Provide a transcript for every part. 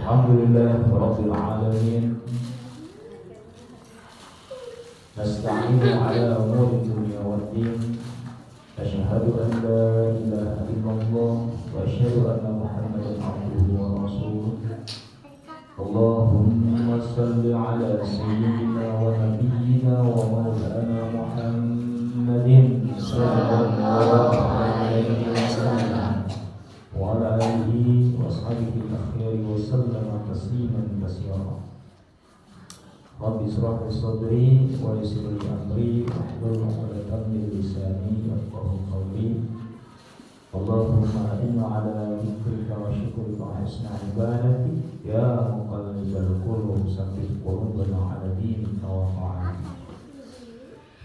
Alhamdulillah Rabbil Alamin. Nasta'inu ala umuri dunya waddin. Asyhadu an la ilaha illallah wa asyhadu anna Muhammadan abduhu wa rasuluh. Allahumma salli ala sayyidina wa nabiyyina wa maulana Muhammadin sallallahu alaihi wasallam wa ala alihi wa sahbihi al-akhyari wa sallama tasliman katsira. Rabbi israh li sadri wa yassir li amri wahlul 'uqdatam min lisani yafqahu qawli. Allahumma inna ala dzikrika wa syukrika wa husni ibadati ya muqallibal qulub sabbit qulubana ala dinika wa ta'atik.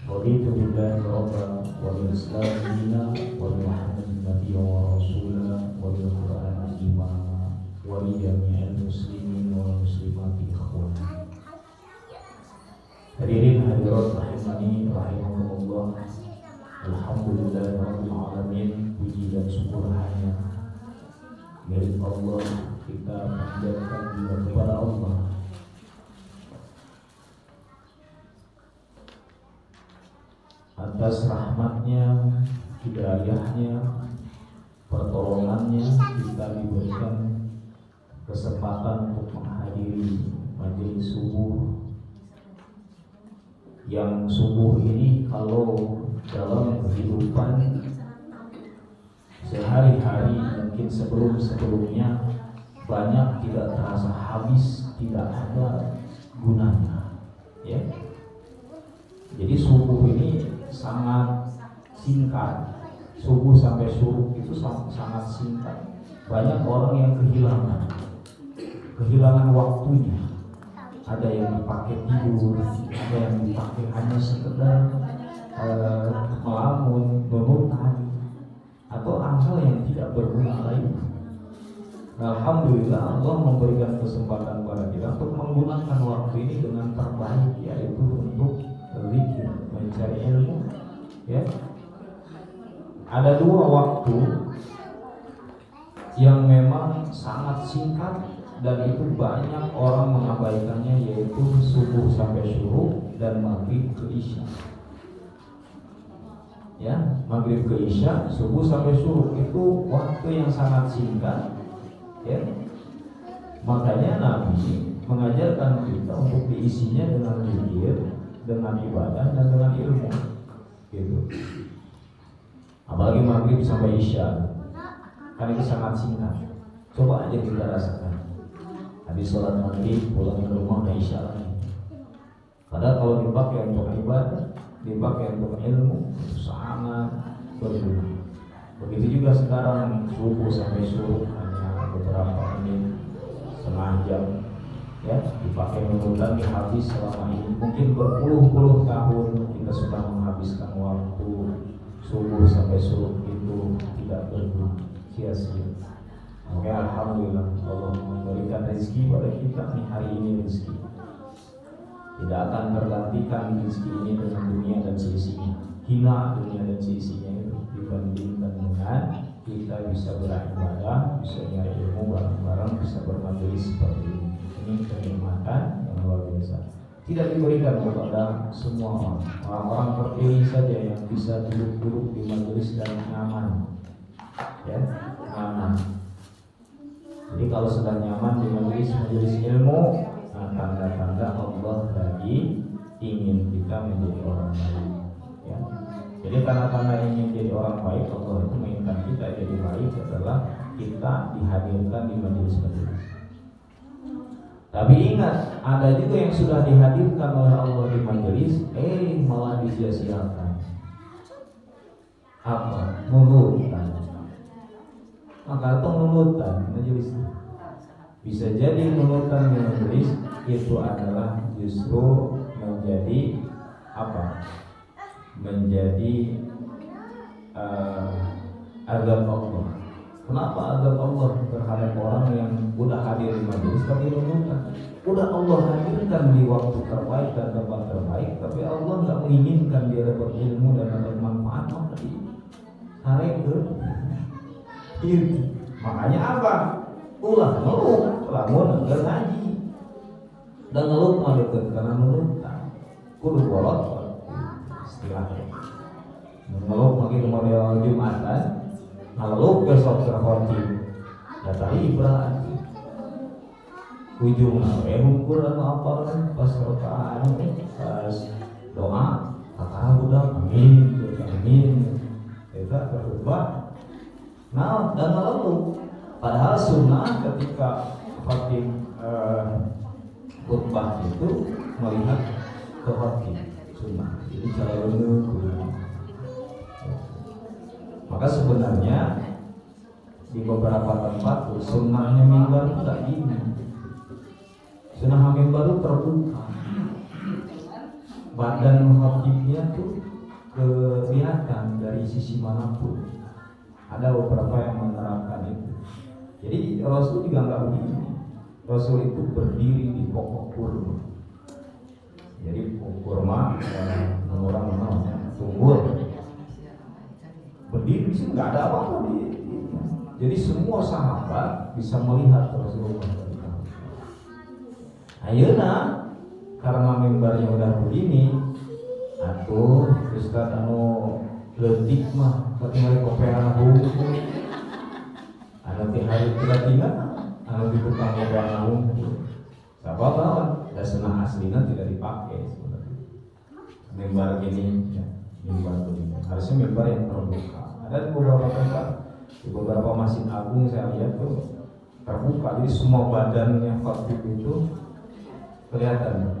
Raditu billahi rabban wa bil islam dinan wa bi Muhammadin nabiyyan wa rasulan wa bil qur'ani imama wa li jami'il muslimin wal muslimati ikhwana. Hadirin hadirat rahimani rahimakumullah. Alhamdulillah Rabbil Alamin. Puji dan syukur hanya milik Allah. Kita panjatkan juga kepada Allah atas rahmatnya, hidayahnya, pertolongannya. Kita diberikan kesempatan untuk menghadiri majelis subuh, yang subuh ini kalau dalam kehidupan sehari-hari mungkin sebelum-sebelumnya banyak tidak terasa habis, tidak ada gunanya, ya. Jadi subuh ini sangat singkat, subuh sampai syuruk itu sangat singkat. Banyak orang yang kehilangan waktunya. Ada yang dipakai tidur, ada yang dipakai hanya sekedar melamun, memutar, atau hal yang tidak berguna lain. Alhamdulillah Allah memberikan kesempatan kepada kita untuk menggunakan waktu ini dengan terbaik, yaitu untuk berzikir, mencari ilmu. Ya, ada dua waktu yang memang sangat singkat dan itu banyak orang mengabaikannya, yaitu subuh sampai syuruk dan maghrib ke isya. Ya, maghrib ke isya, subuh sampai syuruk itu waktu yang sangat singkat. Ya, makanya Nabi mengajarkan kita untuk diisinya dengan zikir, dengan ibadah dan dengan ilmu. Gitu. Apalagi maghrib sampai isya, kan itu sangat singkat. Coba aja kita rasakan. Habis sholat maghrib pulang ke rumah udah isya lagi. Padahal kalau dipakai untuk ibadah, dipakai untuk ilmu, itu sangat berguna. Begitu juga sekarang subuh sampai syuruk hanya beberapa menit, setengah jam, ya, dipakai mengulangi habis selama ini. Mungkin berpuluh-puluh tahun kita sudah menghabiskan waktu subuh sampai syuruk itu tidak berguna, sia-sia. Oke, alhamdulillah Allah memberikan rezeki pada kita nih hari ini. Rezeki tidak akan tergantikan rezeki ini dengan dunia dan seisinya. Hina dunia dan seisinya itu dibandingkan dengan kita bisa beribadah, bisa nyari ilmu bareng-bareng, bisa bermajelis seperti ini. Ini kenikmatan yang luar biasa. Tidak diberikan kepada semua orang. Orang-orang terpilih saja yang bisa duduk-duduk di majelis dan nyaman, ya, nyaman. Jadi kalau sudah nyaman di majelis ilmu, tanda-tanda Allah lagi ingin kita menjadi orang baik. Ya. Jadi tanda-tanda ingin jadi orang baik, Allah itu menginginkan kita jadi baik adalah kita dihadirkan di majelis-majelis. Tapi ingat, ada juga yang sudah dihadirkan oleh Allah di majelis, malah disia-siakan. Apa? Nunutan. Maka itu nunutan majelis. Bisa jadi nunutan di majelis itu adalah justru menjadi apa? Menjadi azab Allah. Kenapa azab Allah terhadap orang yang udah hadir di majelis tapi nunutan? Udah Allah hadirkan di waktu terbaik dan tempat terbaik, tapi Allah nggak menginginkan dia dapat ilmu dan dapat manfaat, maka ditarik ke itu. Makanya apa? Ulah ngeluh, lamun enggar dan ngelup mah deket karena nurutan kudu bolot istilahnya ngelup makin model Jumatan ngelup besok terhorti ya tadi berarti ujung hukur atau apa pas rokaan pas doa kata udah amin kita berubah nah dan lalu padahal sunnah ketika khatib khutbah itu melihat ke khatib sunnah jadi cara maka sebenarnya di beberapa tempat sunnahnya mimbar itu tak gini sunnah mimbar itu terbuka badan khatibnya tuh kelihatan dari sisi manapun ada beberapa yang menerapkan itu jadi Rasul juga nggak begini Rasul itu berdiri di pokok kurma jadi pokok kurma orang namanya tunggul berdiri di sini nggak ada apa-apa jadi semua sahabat bisa melihat Rasulullah. Ayeuna karena mimbarnya udah begini, atuh Ustaz anu leutik mah ketinggalan kopean hungkul. Anu ti hari tiga anu di tukang kopean hungkul. Sabab da sunah aslina tidak dipakai sebenarnya. Mimbar gini ya, mimbar begini. Harusnya mimbar yang terbuka. Ada di beberapa tempat, di beberapa masjid agung saya lihat tuh terbuka, jadi semua badannya khatib itu kelihatan.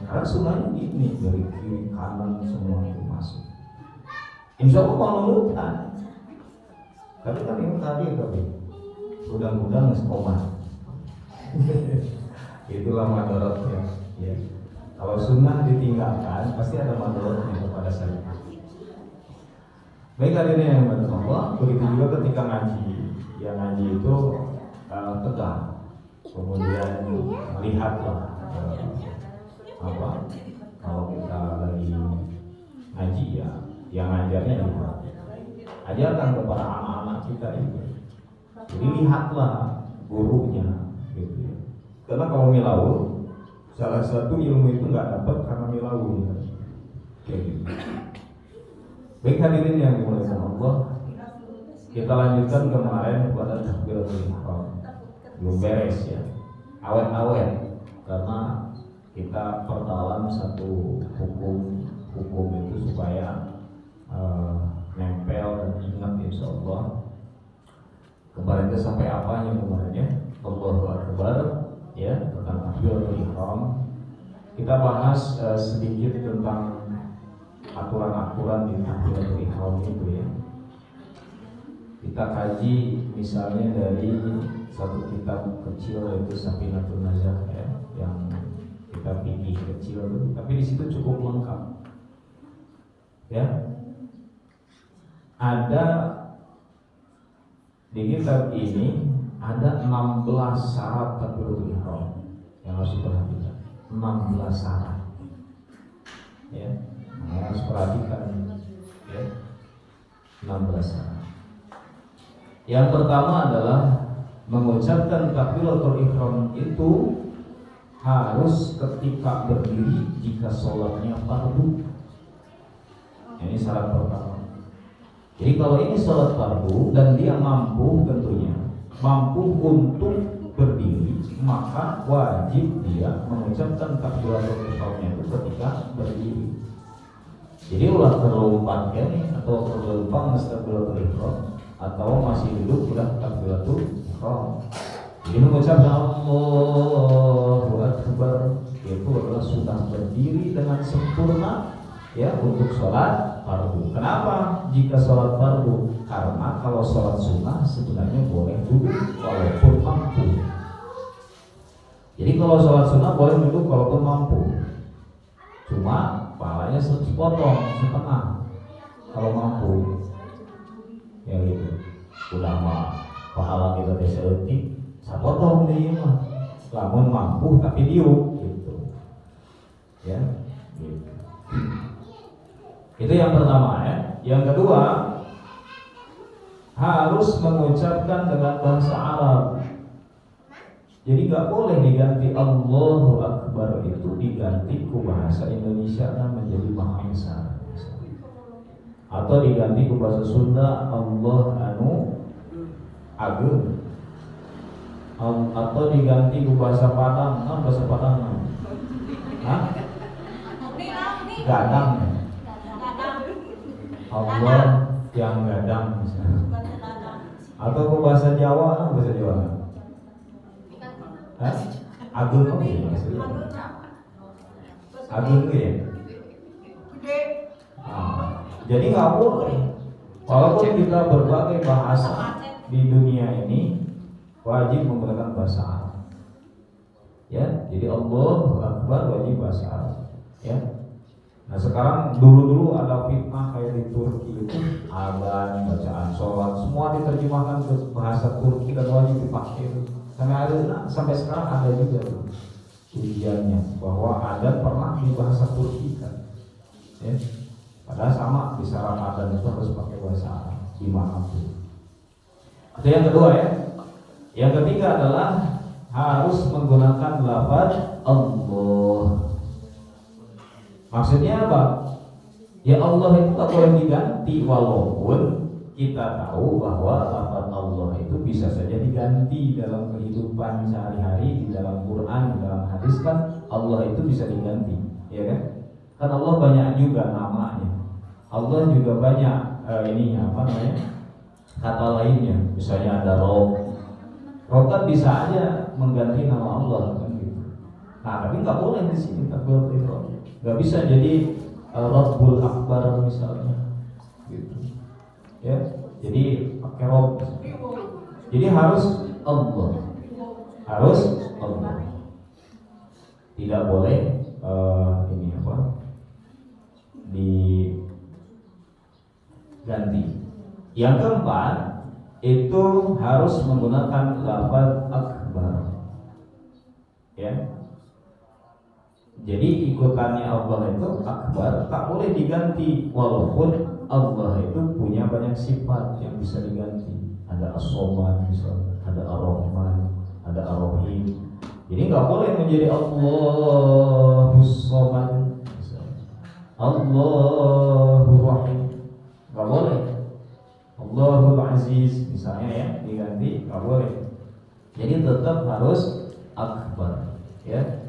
Karena sunnahnya ini dari kiri kanan semua itu masuk. Insya Allah mau nurutan. Tapi kan yang tadi mudah-mudahan istiqomah. Itulah madorotnya. Ya. Kalau sunnah ditinggalkan pasti ada madorotnya kepada saya. Baik hadirin yang berbahagia Allah, begitu juga ketika ngaji. Yang ngaji itu tegang, kemudian melihat apa kalau kita lagi ngaji ya, yang ngajarnya lihat. Ajarkan kepada anak-anak kita itu. Jadi lihatlah gurunya, gitu ya. Karena kalau milaul, salah satu ilmu itu nggak dapat karena milaul, kayak gitu. Baik hadirin yang dimuliakan Allah, kita lanjutkan kemarin pada takbiratul ihram. Belum beres ya, awet-awet karena kita perdalam satu hukum itu supaya nempel dan ingat insya Allah. Kemarin itu sampai apanya kemarin ya? Allahu Akbar ya, tentang takbiratul ihram. Kita bahas sedikit tentang aturan-aturan di takbiratul ihram itu ya. Kita kaji misalnya dari satu kitab kecil yaitu Safinatun Najah ya, yang kita fikih kecil itu, tapi di situ cukup lengkap. Ya. Ada di kitab ini ada 16 syarat takbiratul ihram yang harus diperhatikan. 16 syarat. Ya. Harus perhatikan ya. 16 syarat. Yang pertama adalah mengucapkan takbiratul ihram itu harus ketika berdiri jika sholatnya fardu. Ini syarat pertama. Jadi kalau ini sholat fardu dan dia mampu, tentunya mampu untuk berdiri, maka wajib dia mengucapkan takbiratul ihramnya itu ketika berdiri. Jadi ulah terlompat ya nih, atau terlompat takbiratul ihram, atau masih duduk udah takbiratul ihram. Jadi mengucapkan Allahu Akbar itu adalah sudah berdiri dengan sempurna ya untuk sholat fardu. Kenapa? Jika sholat fardu, karena kalau sholat sunnah sebenarnya boleh duduk walaupun mampu. Jadi kalau sholat sunnah boleh duduk walaupun mampu. Cuma pahalanya sepotong setengah kalau mampu. Ya gitu. Udah mah pahala kita desetik, sapotong deh mah. Lamun mampu tapi diuk gitu. Ya, gitu. Itu yang pertama ya. Yang kedua, harus mengucapkan dengan bahasa Arab. Jadi nggak boleh diganti Allahu Akbar itu diganti ke bahasa Indonesia menjadi Maha Esa, atau diganti ke bahasa Sunda Allah anu ageun, atau diganti ke bahasa Padang, bahasa Padang, gadang, Allah yang gadang misalnya. Atau ke bahasa Jawa, bahasa Jawa. Agung oke ya maksudnya. Agung ya. Jadi nggak boleh. Walaupun kita berbagai bahasa di dunia ini, wajib menggunakan bahasa Arab. Ya, jadi Allahu Akbar wajib bahasa Arab. Ya. Nah sekarang dulu ada fitnah kayak di Turki itu adzan, bacaan sholat semua diterjemahkan ke bahasa Turki dan wajib dipakai. Sampai sekarang ada juga ujiannya bahwa adzan pernah di bahasa Turki kan. Ya. Padahal sama bisa Ramadan itu harus pakai bahasa Arab dimanapun. Itu yang kedua ya. Yang ketiga adalah harus menggunakan lafaz Allah. Maksudnya apa? Ya Allah itu tak boleh diganti, walaupun kita tahu bahwa lafaz Allah itu bisa saja diganti dalam kehidupan sehari-hari, di dalam Quran, di dalam hadis kan Allah itu bisa diganti, ya kan? Kan Allah banyak juga namanya. Allah juga banyak kata lainnya. Misalnya ada Rob. Rob kan bisa aja mengganti nama Allah kan gitu. Nah, tapi nggak boleh di sini tak boleh Rob. Nggak bisa jadi Rabbul Akbar misalnya, gitu. Ya, jadi pakai Rob. Jadi harus Allah. Tidak boleh diganti. Yang keempat itu harus menggunakan lafaz akbar. Ya. Jadi ikutannya Allah itu akbar, tak boleh diganti walaupun Allah itu punya banyak sifat yang bisa diganti. Ada As-Somad misalnya, ada Ar-Rahman, ada Ar-Rahim. Jadi nggak boleh menjadi Allahus Somad, Allahur Rahim, nggak boleh. Allahul Aziz misalnya ya, diganti nggak boleh. Jadi tetap harus akbar, ya.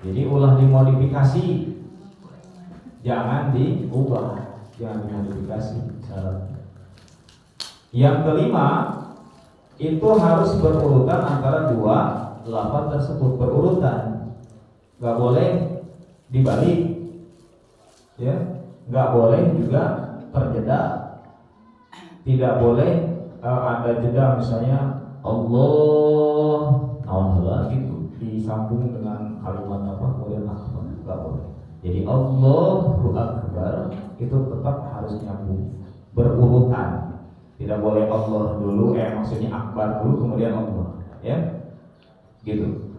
Jadi ulah dimodifikasi, jangan diubah, jangan dimodifikasi syaratnya. Yang kelima itu harus berurutan antara dua lafaz tersebut, berurutan, nggak boleh dibalik, ya, nggak boleh juga terjeda, tidak boleh ada jeda misalnya Allah gitu disambung dengan kalimat kemudian akbar, nggak boleh. Jadi Allahu Akbar itu tetap harus nyambung, berurutan. Tidak boleh Allah dulu, maksudnya akbar dulu kemudian Allah, ya, gitu.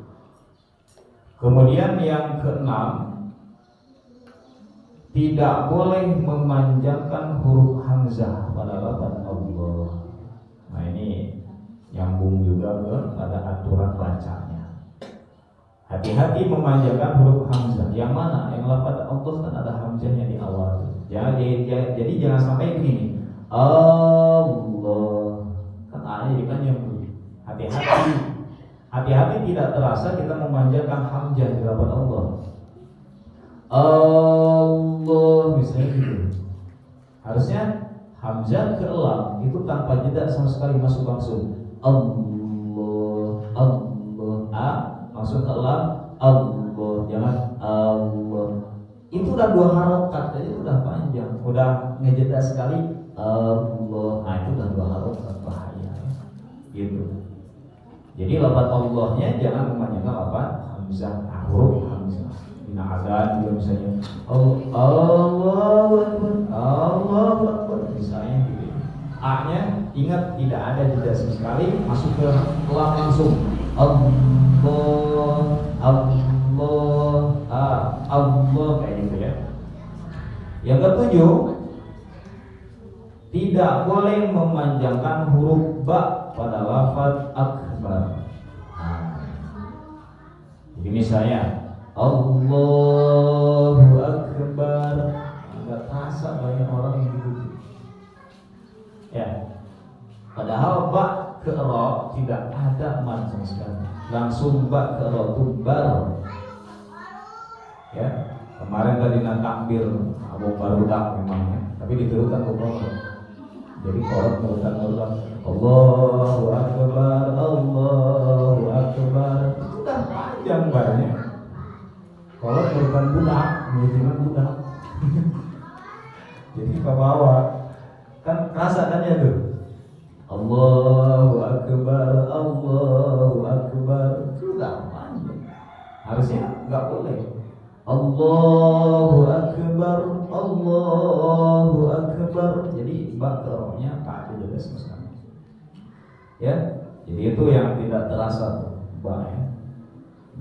Kemudian yang keenam, tidak boleh memanjangkan huruf hamzah pada lafaz Allah. Nah ini nyambung juga pada aturan bacanya. Hati-hati memanjangkan huruf hamzah. Yang mana? Yang lafaz Allah kan ada hamzahnya di awal. Jadi jangan sampai begini. Allah kan A-nya kan nyambung. Hati-hati tidak terasa kita memanjangkan hamzah di lafaz Allah. Allah misalnya gitu. Harusnya hamzah ke lam itu tanpa jeda sama sekali masuk langsung. Allah masuk ke lam Allah, jangan Allah. Itu udah dua harokat, jadi udah panjang, udah ngejeda sekali Allah. Nah itu udah dua harokat, bahaya, gitu. Jadi lafaz Allahnya jangan memanjangkan lafaz hamzah, huruf hamzah. Bina adzan juga misalnya Allahu Akbar misalnya gitu. A-nya ingat tidak ada jeda sama sekali, masuk ke lam langsung. Allah kayak gitu ya. Yang ketujuh, tidak boleh memanjangkan huruf ba pada lafaz akbar. Jadi misalnya Allahu Akbar, nggak terasa banyak orang yang gitu. Ya, padahal ba ke ro tidak ada man sama sekali. Langsung ba ke ro itu bar. Ya, kemarin tadi takbir Abu Barudak memangnya, tapi diteruskan ke kolot. Jadi kolot merutak Allahu Akbar, Allahu Akbar. Sudah panjang banyak. Kolot merupakan budak, menunjukkan budak. Jadi ke bawah kan rasa kan ya tuh. Allahu Akbar, Allahu Akbar. Sudah panjang. Harusnya nggak boleh. Allahu Akbar, Allahu Akbar. Jadi bakrohnya tak ada sama sekali. Ya, jadi itu yang tidak terasa ba ya.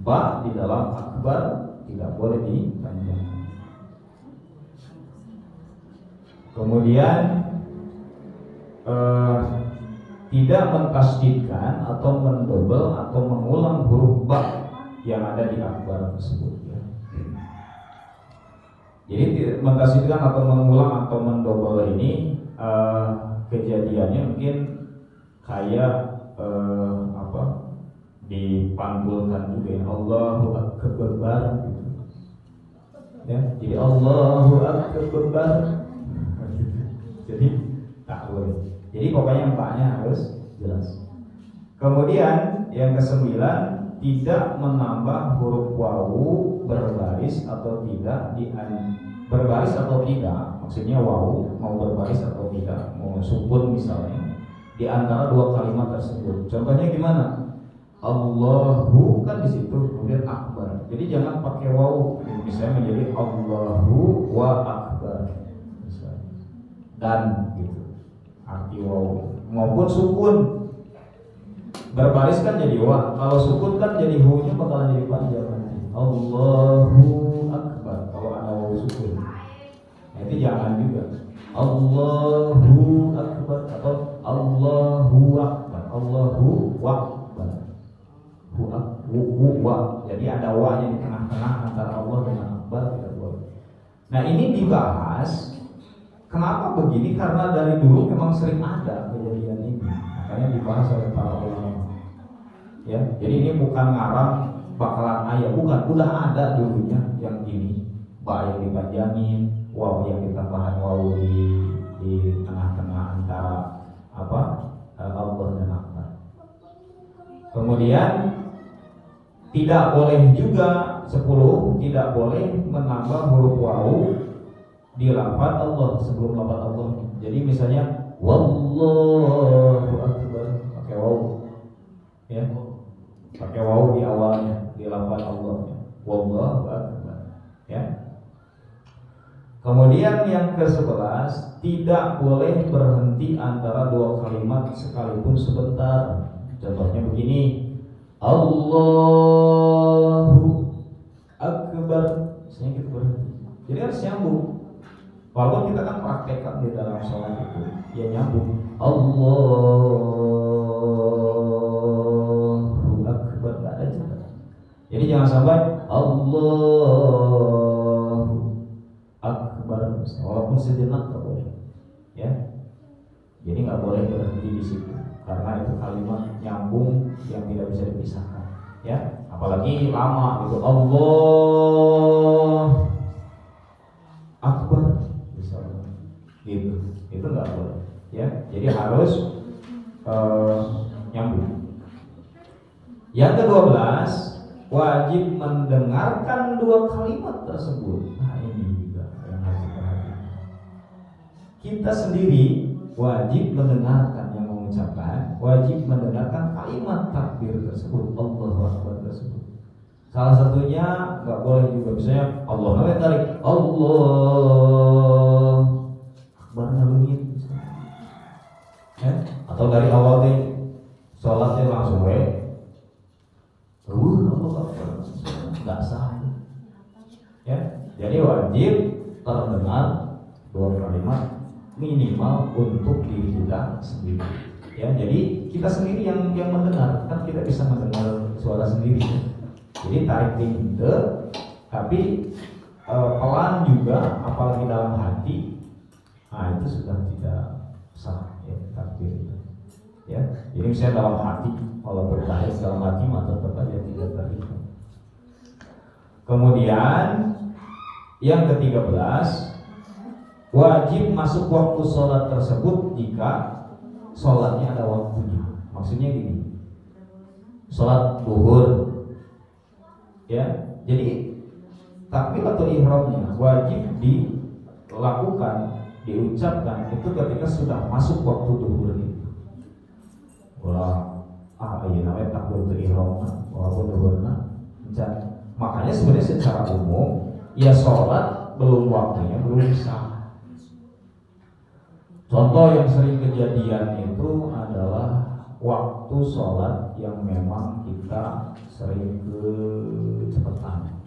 Ba di dalam akbar tidak boleh dipanjangkan. Kemudian tidak mentasdidkan atau mendobel atau mengulang huruf ba yang ada di akbar tersebut. Jadi mentasdidkan atau mengulang atau mendobel ini kejadiannya mungkin kayak dipanggulkan juga ya, Allahu Akbar gitu. Ya, jadi Allahu Akbar. Jadi tak boleh. Jadi pokoknya empatnya harus jelas. Kemudian yang kesembilan, tidak menambah huruf wawu berbaris atau tidak berbaris atau tidak, maksudnya wawu mau berbaris atau tidak, mau sukun misalnya di antara dua kalimat tersebut. Contohnya gimana? Allahu kan di situ, kemudian akbar. Jadi jangan pakai wawu, misalnya menjadi Allahu wa akbar misalnya. Dan gitu arti wawu, maupun sukun berbaris kan jadi wa, kalau sukun kan jadi hu-nya bakalan jadi panjang nanti. Allahu akbar kalau ada wawu sukun. Nah, itu jangan juga. Allahu akbar atau Allahu akbar, Allahu akbar. Wa. Jadi ada wa-nya di tengah-tengah antara Allah dengan akbar, tidak boleh. Nah, ini dibahas. Kenapa begini? Karena dari dulu memang sering ada kejadian ini. Makanya dibahas oleh para ulama. Ya, jadi ini bukan ngarang bakalan ayat, bukan, udah ada dulunya yang ini. Ba yang dipanjangin, waw yang ditambahan waw di tengah-tengah antara Allah dan akbar. Kemudian tidak boleh juga 10, tidak boleh menambah huruf waw di lafaz Allah sebelum lafaz Allah. Jadi misalnya wallahu akbar pakai waw, ya, pakai waw di awalnya di lafaz Allah, wallahu akbar, ya. Kemudian yang ke-11, tidak boleh berhenti antara dua kalimat sekalipun sebentar. Contohnya begini, Allahu akbar, misalnya kita berhenti. Jadi harus nyambung. Walaupun kita kan praktekkan di dalam sholat itu, ya nyambung. Allahu akbar, gak ada jeda. Jadi jangan sampai Allahu akbar, walaupun sejenak gak boleh, ya. Jadi gak boleh berhenti di situ, karena itu kalimat nyambung yang tidak bisa dipisahkan, ya. Apalagi lama gitu, Allah akbar, gitu, itu nggak boleh, ya. Jadi harus nyambung. Yang ke-12, wajib mendengarkan dua kalimat tersebut. Nah, ini juga yang harus diperhatikan. Kita sendiri wajib mendengarkan yang mengucapkan, wajib mendengarkan kalimat takbir tersebut, Allahu Akbar tersebut. Salah satunya nggak boleh juga, misalnya Allah namanya tarik, Allah ngalungin, ya? Atau dari awal deh sholatnya langsung nggak sah, ya. Jadi wajib terdengar dua kalimat minimal untuk diri kita sendiri, ya. Jadi kita sendiri yang mendengar, kan kita bisa mendengar suara sendiri, Jadi tarik tinggi tapi pelan juga, apalagi dalam hati, nah itu sudah tidak sah ya takbir itu. Ya, jadi misalnya dalam hati, kalau bertarik dalam hati maka tetap aja tidak terhitung. Kemudian yang ke-13, wajib masuk waktu sholat tersebut jika sholatnya ada waktunya. Maksudnya gini, sholat duhur, ya, jadi takbiratul ihramnya wajib dilakukan, diucapkan itu ketika sudah masuk waktu duhur itu. Wah, iya namanya takbiratul ihram, walaupun duhurna. Makanya sebenarnya secara umum, ya sholat belum waktunya belum sah. Contoh yang sering kejadian itu adalah waktu sholat yang memang kita sering kecepatan.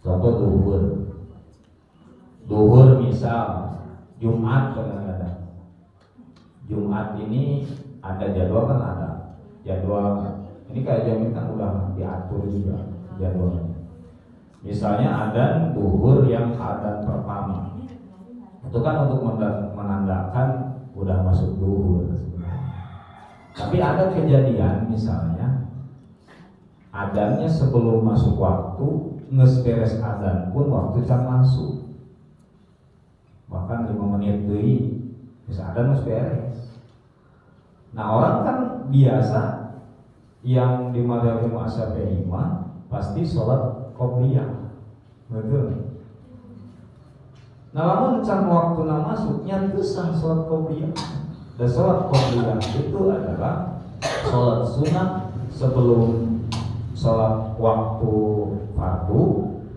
Contoh duhur misal Jumat kadang-kadang. Jumat ini ada jadwal kan, ada jadwal. Ini kayak jam ini kan udah diatur juga jadwalnya. Misalnya adzan duhur yang adzan pertama, itu kan untuk menandakan udah masuk duhur. Tapi ada kejadian misalnya adzannya sebelum masuk waktu, ngesberes adzan pun waktu can masuk, bahkan 5 menit deui bisa adzan ngesberes. Nah orang kan biasa yang di madzhab Imam Syafi'i pasti sholat qobliyah, betul. Nah lamun can waktuna masuk nyantu sah sholat qobliyah. Dan sholat qobliyah itu adalah sholat sunat sebelum sholat waktu fardu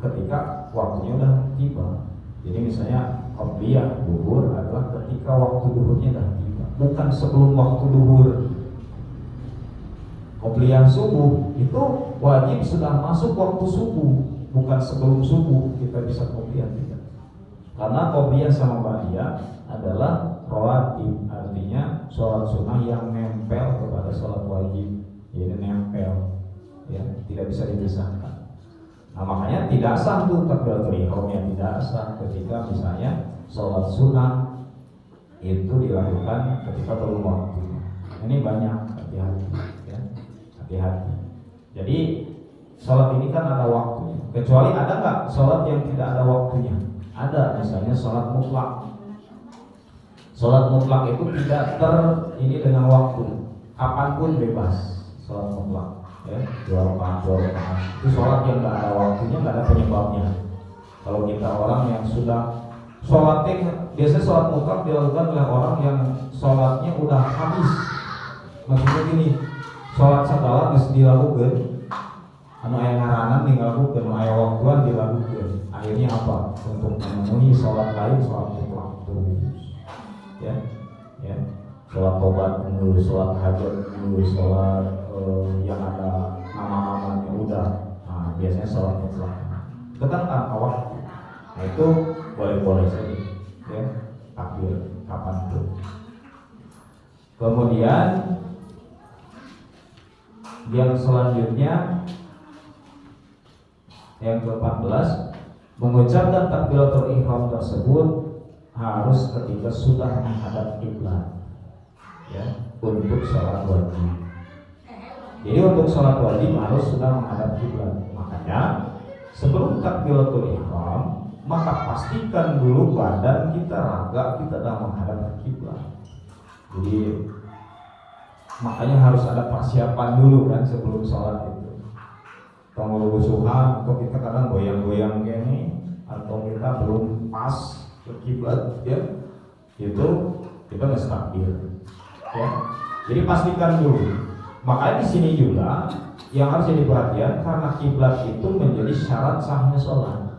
ketika waktunya udah tiba. Jadi misalnya qobliyah duhur adalah ketika waktu duhurnya udah tiba, bukan sebelum waktu duhur. Qobliyah subuh itu wajib sudah masuk waktu subuh, bukan sebelum subuh kita bisa qobliyah, tidak. Karena qobliyah sama ba'diyah adalah rawatib, artinya sholat sunnah yang nempel kepada sholat wajib, jadi nempel, ya tidak bisa dipisahkan. Nah makanya tidak sah tuh takbiratul ihram, yang tidak sah ketika misalnya sholat sunnah itu dilakukan ketika belum waktu. Ini banyak, hati-hati, ya, hati-hati. Jadi sholat ini kan ada waktunya. Kecuali ada nggak sholat yang tidak ada waktunya? Ada, misalnya sholat mutlak. Sholat mutlak itu tidak ini dengan waktu, kapanpun bebas. Sholat mutlak, ya, 2 rakaat. Itu sholat yang nggak ada waktunya, nggak ada penyebabnya. Kalau kita orang yang sudah sholatnya, biasanya sholat mutlak dilakukan oleh orang yang sholatnya udah habis. Maksudnya gini, sholat segala bisa dilakukan, anu aya ngaranan dilakukan, anu aya waktuan dilakukan. Akhirnya apa? Untuk memenuhi sholat lain, sholat mutlak terus. Ya, sholat tobat dulu, sholat hajat dulu, sholat yang ada nama-namanya udah. Nah, biasanya sholat mutlak. Itu kan tanpa waktu. Nah, itu boleh-boleh saja, ya, takbir kapan pun. Kemudian yang selanjutnya yang ke-14, mengucapkan takbiratul ihram tersebut harus ketika sudah menghadap kiblat, ya, untuk sholat wajib. Jadi untuk sholat wajib harus sudah menghadap kiblat. Makanya sebelum takbiratul ihram, maka pastikan dulu badan kita, raga kita dah menghadap kiblat. Jadi makanya harus ada persiapan dulu kan sebelum sholat itu. Kalau rusuhan atau kita kadang goyang-goyang gini, atau kita belum pas ke kiblat, ya, itu kita nggak takbir, ya. Jadi pastikan dulu. Makanya di sini juga yang harus jadi perhatian, karena kiblat itu menjadi syarat sahnya sholat.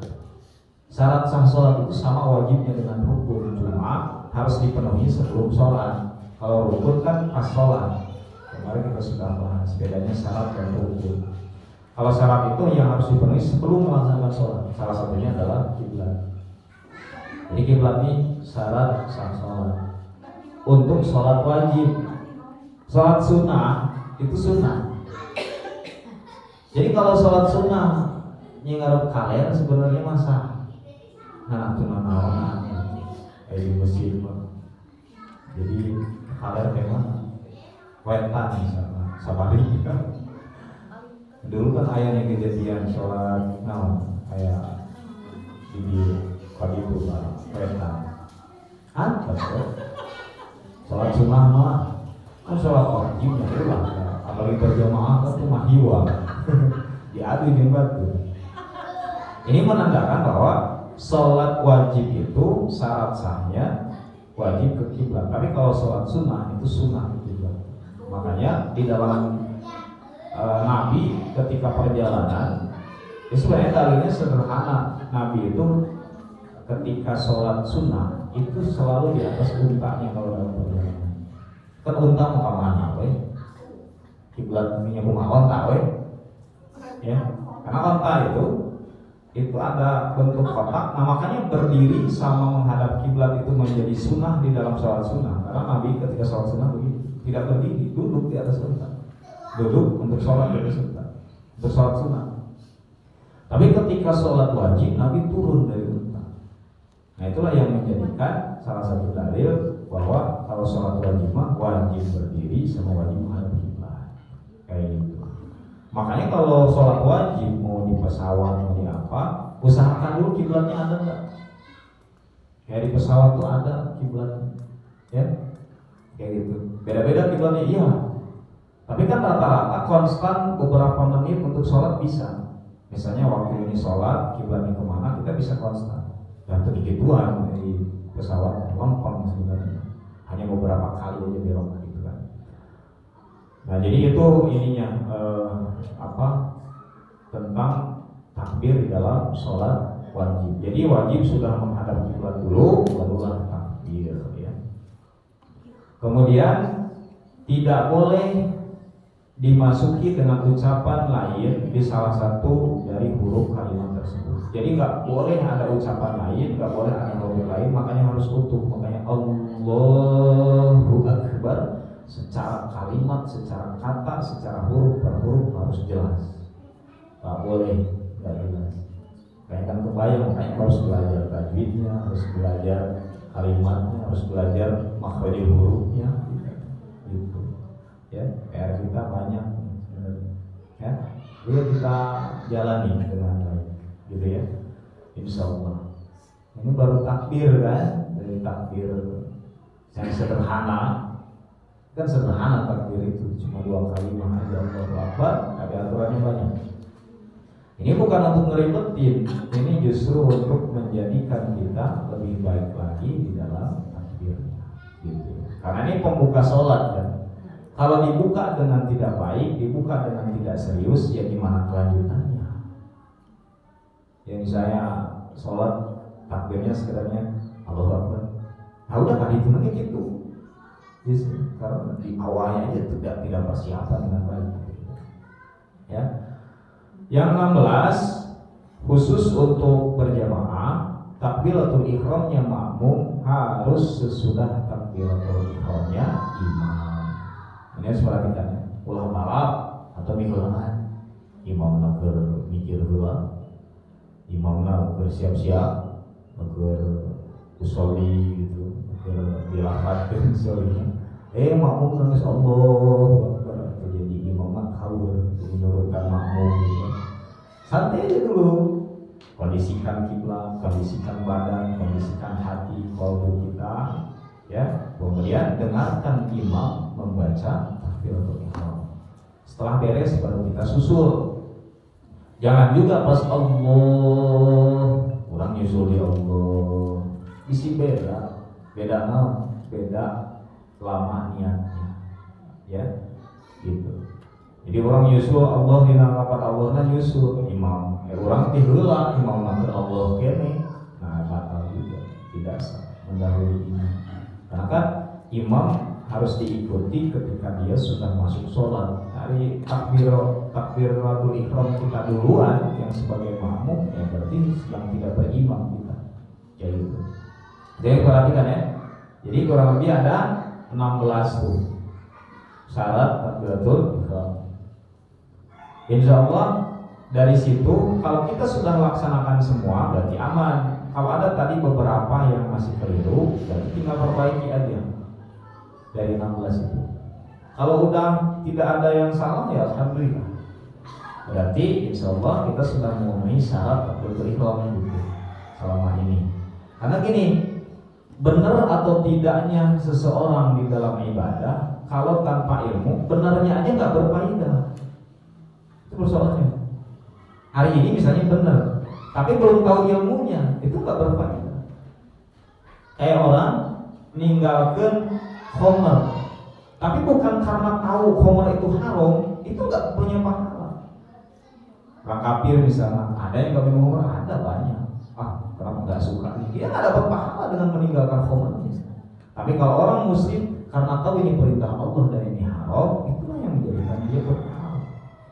Syarat sah sholat itu sama wajibnya dengan rukun, cuma harus dipenuhi sebelum sholat. Kalau rukun kan pas sholat. Kemarin kita sudah bahas bedanya syarat dan rukun. Kalau syarat itu yang harus dipenuhi sebelum melaksanakan sholat, salah satunya adalah kiblat. Jadi kiblat ini syarat sah sholat. Untuk sholat wajib, sholat sunnah itu sunnah. Jadi kalau sholat sunnah ngarep kaler sebenarnya masa nah tuna naon kayak di masjid mah. Jadi kaler memang wetan misalnya sabari dulu kan ayahnya kejadian sholat naon kayak di pagi itu wetan apa sholat sunnah mah kan sholat wajib ya lah apalagi berjamaah kan cuma hiwa diadu di batu. Ini menandakan bahwa sholat wajib itu syarat sahnya wajib ke kiblat. Tapi kalau sholat sunnah itu sunnah ke kiblat. Makanya di dalam Nabi ketika perjalanan, itu sebenarnya dalilnya sederhana. Nabi itu ketika sholat sunnah itu selalu di atas untanya kalau dalam perjalanan. Kan unta mau kemana, weh? Kiblat minyak unta, weh? Ya, karena unta itu ada bentuk kotak, nah makanya berdiri sama menghadap kiblat itu menjadi sunnah di dalam sholat sunnah. Karena Nabi ketika sholat sunnah begitu, tidak berdiri, duduk di atas unta, duduk untuk sholat di atas unta, untuk sholat sunnah. Tapi ketika sholat wajib, Nabi turun dari unta. Nah itulah yang menjadikan salah satu dalil bahwa kalau sholat wajib mah wajib berdiri sama wajib menghadap kiblat, kayak gitu. Makanya kalau sholat wajib mau di pesawat mau di apa, usahakan dulu kiblatnya ada nggak? Kayak di pesawat tuh ada kiblatnya, ya, kayak gitu. Beda-beda kiblatnya, iya. Tapi kan rata-rata konstan beberapa menit untuk sholat bisa. Misalnya waktu ini sholat kiblatnya kemana kita bisa konstan. Dan sedikituan di pesawat lempeng sebenarnya, hanya beberapa kali aja belok gitu kan. Nah jadi itu ininya tentang takbir di dalam sholat wajib. Jadi wajib sudah menghadap kiblat dulu, barulah takbir ya. Kemudian tidak boleh dimasuki dengan ucapan lain di salah satu dari huruf kalimat tersebut. Jadi nggak boleh ada ucapan lain, nggak boleh ada huruf lain, makanya harus utuh. Makanya Allahu Akbar secara kalimat, secara kata, secara huruf per huruf harus jelas. Nggak boleh nggak jelas. Kayak kan kebayang, makanya harus belajar tajwidnya, harus belajar kalimatnya, harus belajar makhraj hurufnya, gitu. Ya, PR kita banyak sebenarnya. Ya, jadi kita jalani dengan baik, gitu ya. Insya Allah. Ini baru takbir kan, dari takbir yang sederhana. Kan sederhana takbir itu, cuma 2 kalimat aja Allahu Akbar, tapi aturannya banyak. Ini bukan untuk ngeribetin, ini justru untuk menjadikan kita lebih baik lagi di dalam takbirnya, gitu. Karena ini pembuka sholat kan. Kalau dibuka dengan tidak baik, dibuka dengan tidak serius, ya gimana kelanjutannya? Ya misalnya sholat takbirnya sekedarnya Allahu Akbar, nah udah kan itu nanti gitu. Yes, karena di awalnya aja tidak persiapan dengan baik. Ya. Yang 16 khusus untuk berjamaah, takbiratul ihramnya makmum harus sesudah takbiratul ihramnya imam. Ini harus perhatikan ya. Ulah balap atau mingguan, imamna keur mikir heula, imamna keur siap-siap, keur usolli gitu, keur dilafadzkeun usollinya. Makmum nangis Allah, jadi imamna kaur, jadi nurutan makmum gitu. Santai aja dulu, kondisikan kiblat, kondisikan badan, kondisikan hati, kalbu kita, ya. Kemudian dengarkan imam membaca takbiratul ihram. Setelah beres baru kita susul. Jangan juga pas Allah, orang nyusul di Allah. Isi beda lama niatnya, ya, gitu. Jadi orang nyusul Allah dina lapat Allah na nyusul imam. Orang tiheula imam nangker Allah kene. Nah, batal juga, tidak sah mendahului imam. Karena kan imam harus diikuti ketika dia sudah masuk sholat. Dari takbiratul ihram kita duluan yang sebagai makmum, ya berarti yang tidak berimam kita. Ya itu. Jadi perhatikan ya. Jadi kurang lebih ada 16 tuh syarat takbiratul ihram. Insya Allah dari situ kalau kita sudah laksanakan semua berarti aman. Kalau ada tadi beberapa yang masih keliru, berarti tinggal perbaiki aja dari 16 itu. Kalau udah tidak ada yang salah ya alhamdulillah. Berarti insya Allah kita sudah memenuhi syarat takbiratul ihram gitu selama ini. Karena gini, benar atau tidaknya seseorang di dalam ibadah kalau tanpa ilmu, benarnya aja nggak berfaedah. Itu persoalannya. Hari ini misalnya benar, tapi belum tahu ilmunya, itu nggak berfaedah. Kayak orang meninggalkan khamr, tapi bukan karena tahu khamr itu haram, itu nggak punya pahala. Orang kafir misalnya, ada yang nggak minum khamr, ada banyak. Kenapa nggak suka? Dia nggak dapat pahala dengan meninggalkan khamr. Tapi kalau orang muslim karena tahu ini perintah Allah dan ini haram, itulah yang menjadikan dia berpahala.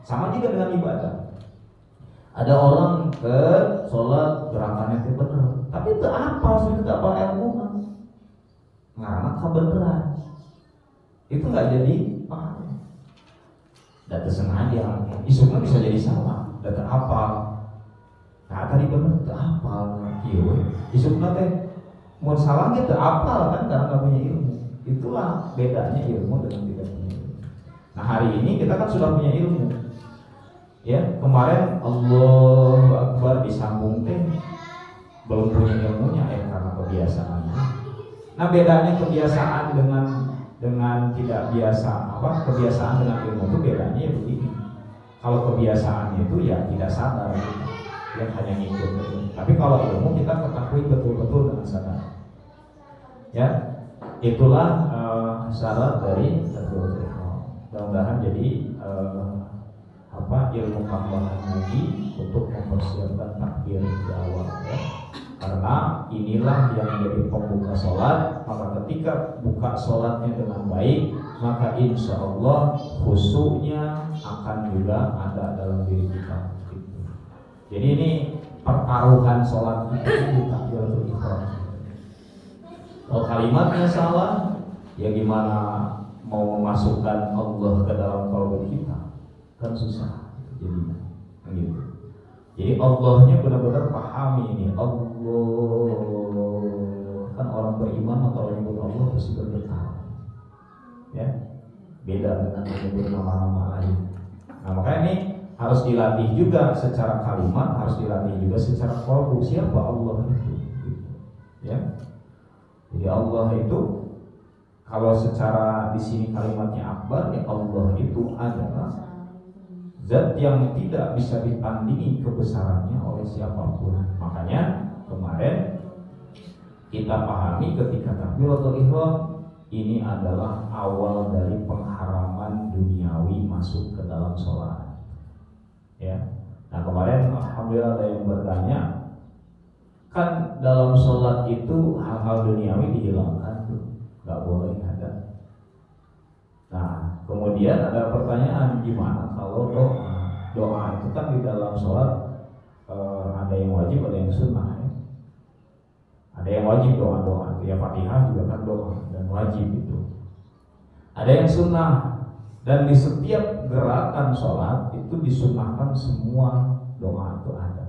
Sama juga dengan ibadah. Ada orang ke sholat gerakannya itu benar, tapi itu apa? Sudah tidak apa ilmu, karena kebenaran itu nggak jadi pahala. Data sengaja, isuknya bisa jadi salah. Data apa? Nah tadi benar itu apa? Isuknya teh mau salah gitu apa kan karena nggak punya ilmu. Itulah bedanya ilmu dengan tidak punya ilmu. Nah hari ini kita kan sudah punya ilmu. Ya, kemarin Allahu Akbar disambung teh belum punya ilmunya karena kebiasaannya. Nah, bedanya kebiasaan dengan tidak biasa kebiasaan dengan ilmu itu bedanya ya begini. Kalau kebiasaan itu ya tidak sadar, yang hanya ngikut. Tapi kalau ilmu kita ketahui betul-betul dengan sadar. Ya, itulah syarat dari takbiratul ihram. Mudah-mudahan jadi ilmu tambahan lagi untuk mempersiapkan takbir di awal ya. Karena inilah yang menjadi pembuka sholat. Maka ketika buka sholatnya dengan baik, maka insya Allah khusyuknya akan juga ada dalam diri kita. Jadi ini pertaruhan sholat itu di takbiratul ihram. Kalau kalimatnya salah, ya gimana mau memasukkan Allah ke dalam kalbu kita? Kan susah. Jadi Allahnya benar-benar pahami ini. Allah kan orang beriman kalau menyebut Allah pasti bergetar. Ya, beda dengan menyebut nama-nama lain. Nah makanya ini harus dilatih juga secara kalimat, harus dilatih juga secara qalbu. Siapa Allah itu? Ya, jadi Allah itu kalau secara di sini kalimatnya akbar, ya Allah itu adalah zat yang tidak bisa ditandingi kebesarannya oleh siapapun. Makanya kemarin kita pahami ketika takbiratul ihram ini adalah awal dari pengharaman duniawi masuk ke dalam sholat. Ya. Nah kemarin alhamdulillah ada yang bertanya, kan dalam sholat itu hal-hal duniawi dihilangkan tuh, nggak boleh ada. Nah, kemudian ada pertanyaan, gimana kalau doa itu kan di dalam sholat ada yang wajib, ada yang sunnah ya. Ada yang wajib doa-doa, ya Fatihah juga kan doa dan wajib itu. Ada yang sunnah, dan di setiap gerakan sholat itu disunnahkan semua doa itu ada.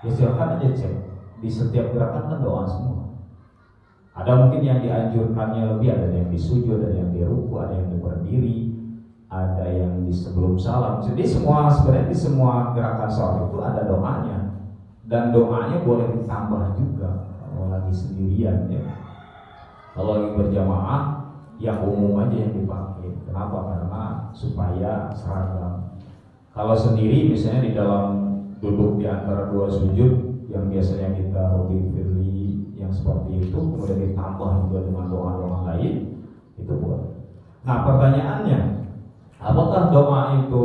Ya silakan aja cek, di setiap gerakan kan doa semua. Ada mungkin yang dianjurkannya lebih, ada yang disujud, ada yang di ruku, ada yang berdiri, ada yang di sebelum salam. Jadi sebenarnya di semua gerakan sholat itu ada doanya, dan doanya boleh ditambah juga kalau lagi sendirian ya. Kalau lagi berjamaah, yang umum aja yang dipakai. Kenapa? Karena supaya seragam. Kalau sendiri misalnya di dalam duduk di antara dua sujud yang biasanya kita hobi firli yang seperti itu, kemudian ditambah juga dengan doa-doa lain, itu boleh. Nah pertanyaannya, apakah doa itu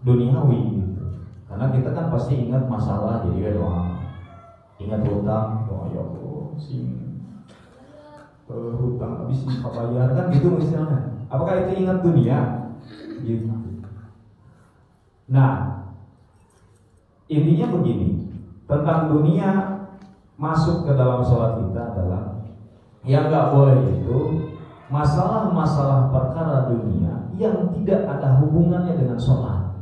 duniawi gitu? Karena kita kan pasti ingat masalah, jadi doa. Ingat hutang, doa ya Allah, hutang habis dibayar kan gitu misalnya. Apakah itu ingat dunia? Gitu. Nah, intinya begini, tentang dunia masuk ke dalam sholat kita adalah yang nggak boleh itu masalah-masalah perkara dunia yang tidak ada hubungannya dengan sholat.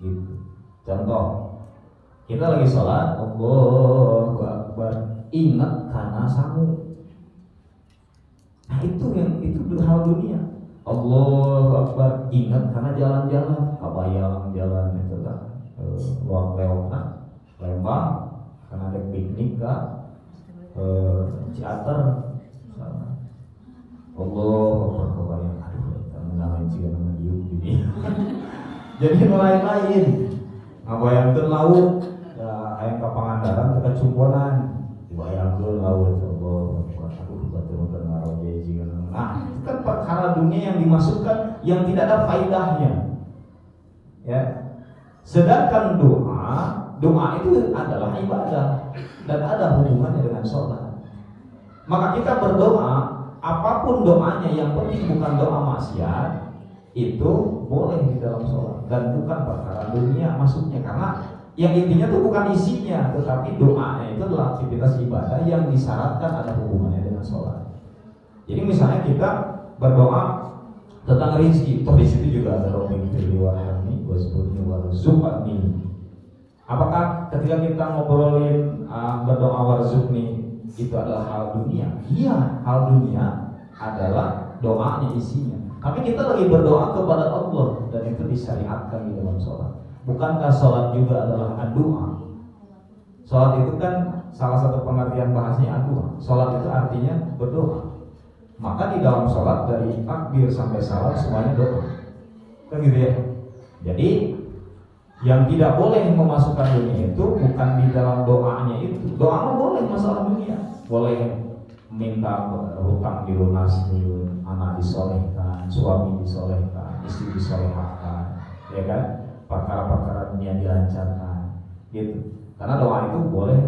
Gitu. Contoh, kita lagi sholat, Allahu Akbar, ingat karena sangu. Nah itu hal dunia. Allahu Akbar, ingat karena jalan-jalan, kabayang jalan itu kan, luar Leona, Lembang, karena ada piknik kan, Ciater, Allahu Akbar, kabayang, aduh, mengalami juga nama diuk ini. Jadi lain-lain, ngabayang ke laut, ayam ke Pangandaran, ke Cumponan, dibayang ke laut, Allahu Akbar, aduh, betul-betul ngaruh jadi juga. Nah, itu kan perkara dunia yang dimasukkan yang tidak ada faedahnya. Ya. Sedangkan doa itu adalah ibadah dan ada hubungannya dengan sholat. Maka kita berdoa, apapun doanya yang penting bukan doa maksiat, itu boleh di dalam sholat dan bukan perkara dunia masuknya, karena yang intinya itu bukan isinya, tetapi doanya itu adalah aktivitas ibadah yang disyaratkan ada hubungannya dengan sholat. Jadi misalnya kita berdoa tentang rezeki, toh di situ juga ada Rabbi firli warhamni wasbirni warzuqni. Apakah ketika kita ngobrolin berdoa warzuqni itu adalah hal dunia? Iya, hal dunia adalah doanya isinya. Tapi kita lagi berdoa kepada Allah dan itu disyariatkan di dalam sholat. Bukankah sholat juga adalah doa? Sholat itu kan salah satu pengertian bahasanya doa. Sholat itu artinya berdoa. Maka di dalam sholat dari takbir sampai salam semuanya doa, kan gitu ya. Jadi yang tidak boleh memasukkan dunia itu bukan di dalam doanya itu. Doa boleh masalah dunia, boleh minta hutang dilunasi, anak disolehkan, suami disolehkan, istri disolehkan, ya kan? Perkara-perkara dunia dilancarkan, gitu. Karena doa itu boleh.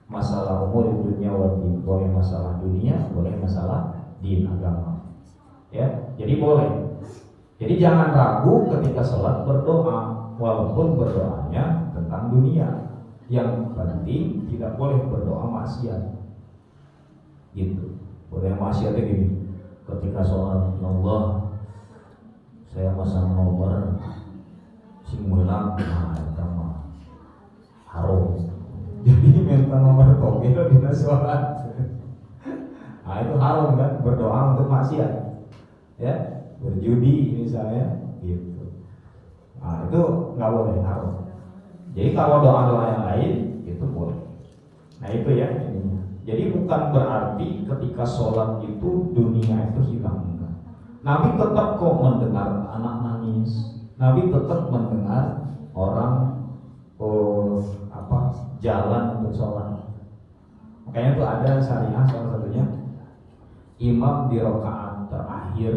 Masalah umur di dunia wajib, boleh masalah dunia, boleh masalah din agama. Ya, jadi boleh. Jadi jangan ragu ketika sholat berdoa, walaupun berdoanya tentang dunia. Yang penting tidak boleh berdoa maksiat. Gitu. Boleh maksiatnya gini. Ketika sholat, Allah, saya masang nomor sing menang, nah itu mah harum. Jadi minta nomor togel di sholat. Nah itu haram kan, berdoa untuk maksiat, ya, berjudi misalnya, gitu. Nah itu nggak boleh, haram. Jadi kalau doa-doa yang lain itu boleh. Nah itu ya ininya. Jadi bukan berarti ketika sholat itu dunia itu hilang. Nabi tetap kok mendengar anak nangis. Nabi tetap mendengar orang jalan untuk sholat. Makanya itu ada syariah salah satunya, imam di rakaat terakhir,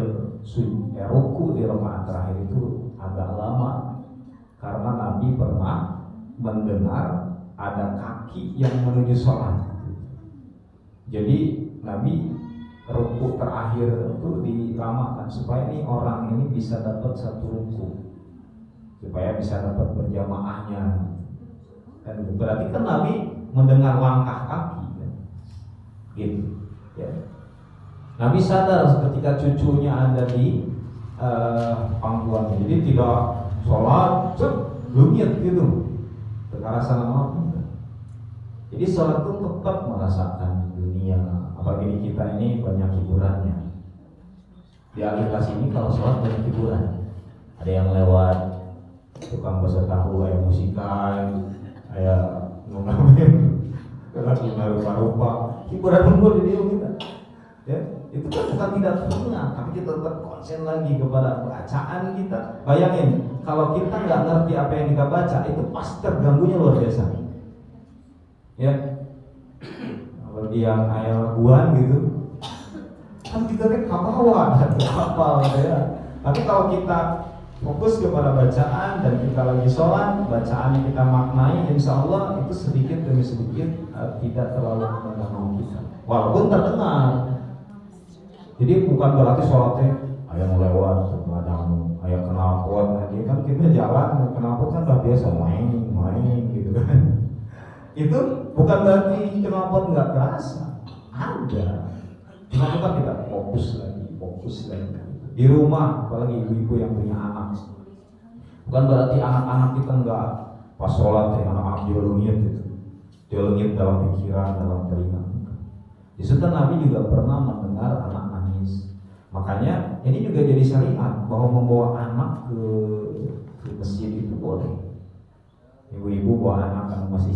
ruku di rakaat terakhir itu agak lama karena Nabi pernah mendengar ada kaki yang menuju sholat. Jadi Nabi ruku terakhir itu dilamakan supaya ini orang ini bisa dapat satu ruku, supaya bisa dapat berjamaahnya. Dan berarti kan Nabi mendengar langkah kaki, gitu. Ya. Nabi sadar ketika cucunya ada di pangkuan, jadi tidak sholat, lumit gitu, perkara sana. Jadi sholat itu tetap merasakan dunia. Apalagi kita ini banyak hiburannya. Di akhir kelas ini kalau sholat banyak hiburan. Ada yang lewat tukang bakso tahu, ayam musikan, kayak ngamen, kayak rupa-rupa, hiburan unggul di diri kita. Ya, itu kan bukan tidak pernah, tapi kita tetap konsen lagi kepada bacaan kita. Bayangin, kalau kita nggak ngerti apa yang kita baca, itu pasti terganggunya luar biasa. Ya, kalau dia kayak laguan gitu, kan kita kan kapawan, hafal ya. Tapi kalau kita fokus kepada bacaan dan kita lagi sholat, bacaan yang kita maknai, insya Allah itu sedikit demi sedikit tidak terlalu mengganggu kita, walaupun terdengar. Jadi bukan berarti sholatnya ayam lewat padamu, ayam kenal pot, nanti kan kita jalan kenal pot kan udah biasa main gitu kan. Itu bukan berarti kenal pot nggak kerasa, ada. Kenapa kita fokus lagi. Di rumah, apalagi ibu-ibu yang punya anak. Bukan berarti anak-anak kita enggak pas sholat ya anak-anak diolongin gitu. Diolongin dalam pikiran, dalam telinga. Justru Nabi juga pernah mendengar anak nangis. Makanya ini juga jadi syariat bahwa membawa anak ke masjid itu boleh. Ibu-ibu bawa anak yang masih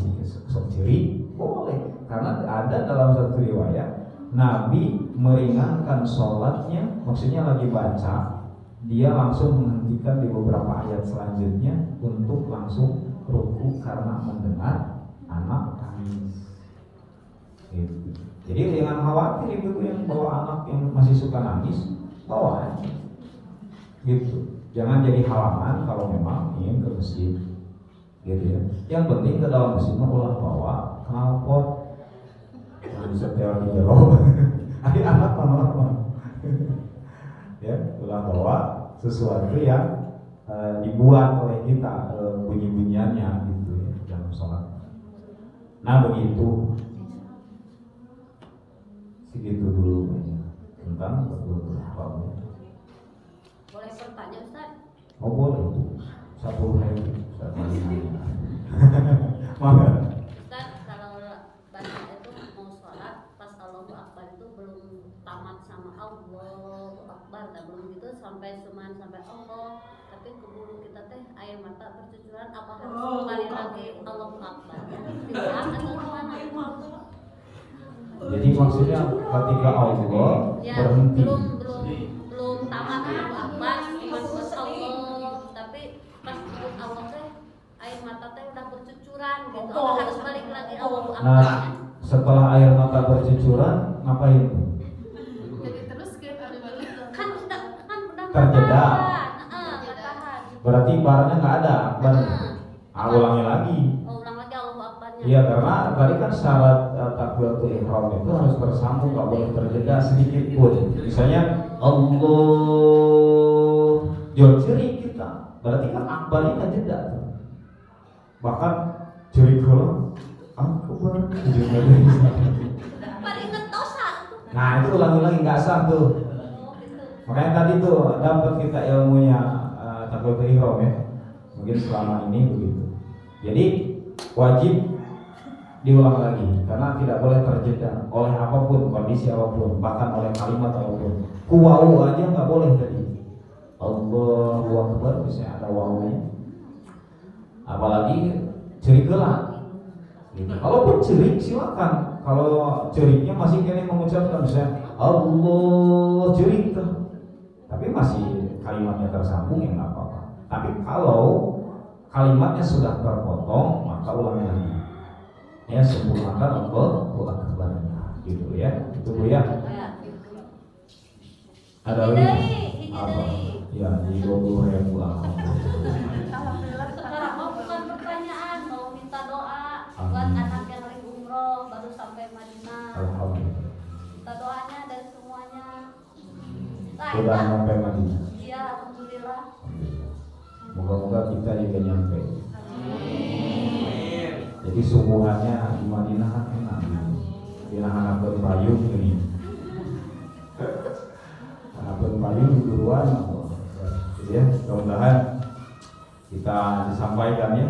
ceri boleh, karena ada dalam satu riwayat Nabi meringankan sholatnya, maksudnya lagi baca, dia langsung menghentikan di beberapa ayat selanjutnya untuk langsung ruku karena mendengar anak nangis. Gitu. Jadi jangan khawatir ibu yang bawa anak yang masih suka nangis, bawa aja. Gitu. Jangan jadi halangan kalau memang ingin ke masjid. Gitu ya. Yang penting ke dalam masjid ulah bawa knalpot. Jangan setel di jero. Anak normal. Ya, ulah bawa sesuatu yang dibuat oleh kita bunyi-bunyiannya gitu ya dalam sholat. Nah begitu. Segitu dulu tentang betul haramnya. Boleh bertanya Ustaz? Oh boleh. 10.000 Ustaz Mana? Ustaz kalau baca itu mau sholat pas Allahu Akbar itu belum tamat sama Allahu Akbar, dan belum gitu sampai cuman sampai Allah, tapi keburu kita teh air mata bercucuran, apa harus kembali lagi Allahu Akbar? Diulang atau gimana? Jadi maksudnya ketika Allah Ya, berhenti. belum tamat Allahu Akbar, cuma buat Allah, tapi pas buat Allah teh air mata teh udah bercucuran gitu. Apa harus balik lagi Allahu Akbar? Nah, setelah air mata bercucuran ngapain? Jadi terus kita Kan udah Terjeda. nggak tahan. Berarti barangnya nggak ada. Ulangi lagi. Ulang lagi Allahu Akbarnya. Iya, karena tadi kan syarat takbiratul ihram itu harus bersambung, nggak boleh terjeda sedikit pun. Misalnya Allah jori kita, berarti kan akbarnya nggak jeda tuh. Bahkan jori kalau akbar juga bisa. Pada ingat dosa. Nah itu ulangi lagi nggak sah tuh. Oh gitu. Makanya tadi tuh dapat kita ilmunya takbiratul ihram ya. Mungkin selama ini begitu. Jadi wajib diulang lagi karena tidak boleh terjeda oleh apapun, kondisi apapun, bahkan oleh kalimat apapun. Kuwau aja nggak boleh tadi. Allahu Akbar misalnya ada wawunya. Apalagi cerik gelak. Gitu. Kalaupun cerik silakan. Kalau ceriknya masih kini mengucapkan misalnya Allah cerik tuh, tapi masih kalimatnya tersambung ya nggak apa-apa. Tapi kalau kalimatnya sudah terpotong maka ulangi lagi. Ya sempurnakan Allahu Akbar gitu ya. Itu Bu ya. Ada lagi apa? Ya di 20.000 Sekarang mau bukan pertanyaan, mau minta doa buat anak yang lagi umroh baru sampai Madinah. Alhamdulillah. Minta doanya dari semuanya. Sudah sampai Madinah. Iya, alhamdulillah. Moga-moga kita juga nyampe. Jadi sungguhannya di Madinah kan enak. Madinah anak berpayung ini. Anak berpayung di duluan. Jadi ya, mudah-mudahan kita disampaikan ya,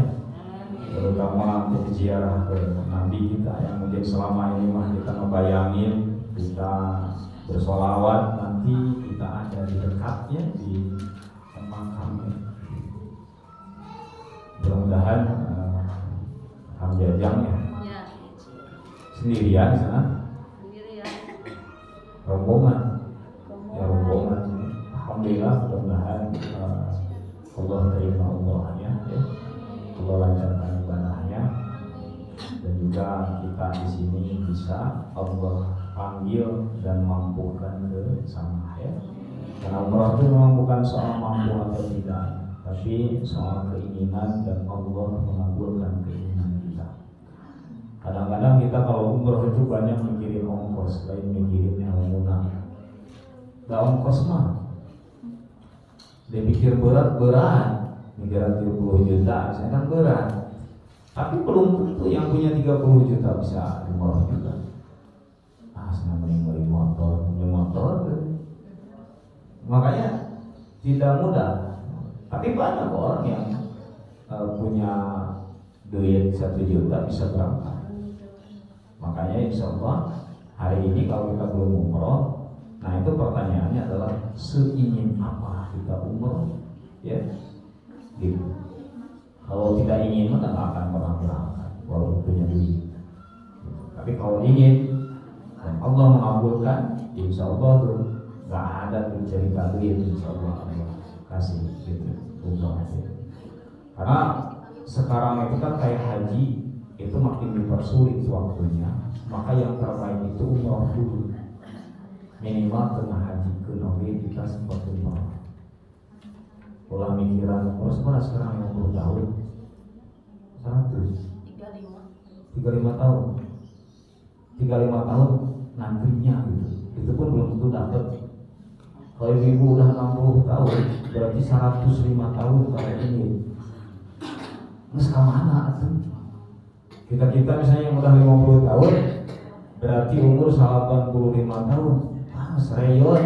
terutama untuk ziarah ke Nabi kita yang mungkin selama ini mah kita ngebayangin kita bersolawat, nanti kita ada di dekatnya di makamnya. Mudah-mudahan Kang Jajang ya Ya, sendirian di sana, sendirian. rombongan ya rombongan. Alhamdulillah, mudah-mudahan Allah terima Allahnya ya, Allah lancarkan ibadahnya, dan juga kita di sini bisa Allah panggil dan mampukan ke sana ya. Karena umrah itu memang bukan soal mampu atau tidak, tapi soal keinginan dan Allah mengabulkan keinginan kita. Kadang-kadang kita kalau umroh itu banyak mikirin ongkos, lain mikirin ilmunya. Gak ongkos mah, dia pikir berat-berat, mikiran 30 juta, misalnya kan berat. Tapi belum tentu yang punya 30 juta bisa umroh juga. Senang beli motor, punya motor. Makanya tidak mudah. Tapi banyak orang yang punya duit 1 juta bisa berangkat. Makanya insya Allah hari ini kalau kita belum umroh, nah itu pertanyaannya adalah seingin apa kita umroh, ya? Gitu. Kalau tidak ingin maka nggak akan pernah berangkat walaupun punya duit. Tapi kalau ingin dan Allah mengabulkan, insya Allah tuh nggak ada tuh cerita duit, insya Allah kasih gitu umroh. Karena sekarang itu kan kayak haji itu makin dipersulit waktunya, maka yang terbaik itu umroh dulu. Minimal tengah haji ke Nabi kita sempat umroh. Pola mikiran terus mana sekarang 50 tahun 35 tahun 35 tahun nantinya gitu, itu pun belum tentu dapat. Kalau ibu udah 60 tahun berarti 105 tahun kayak ini. Terus kemana tuh? Kita misalnya yang udah 50 tahun berarti umur 85 tahun. Sereyot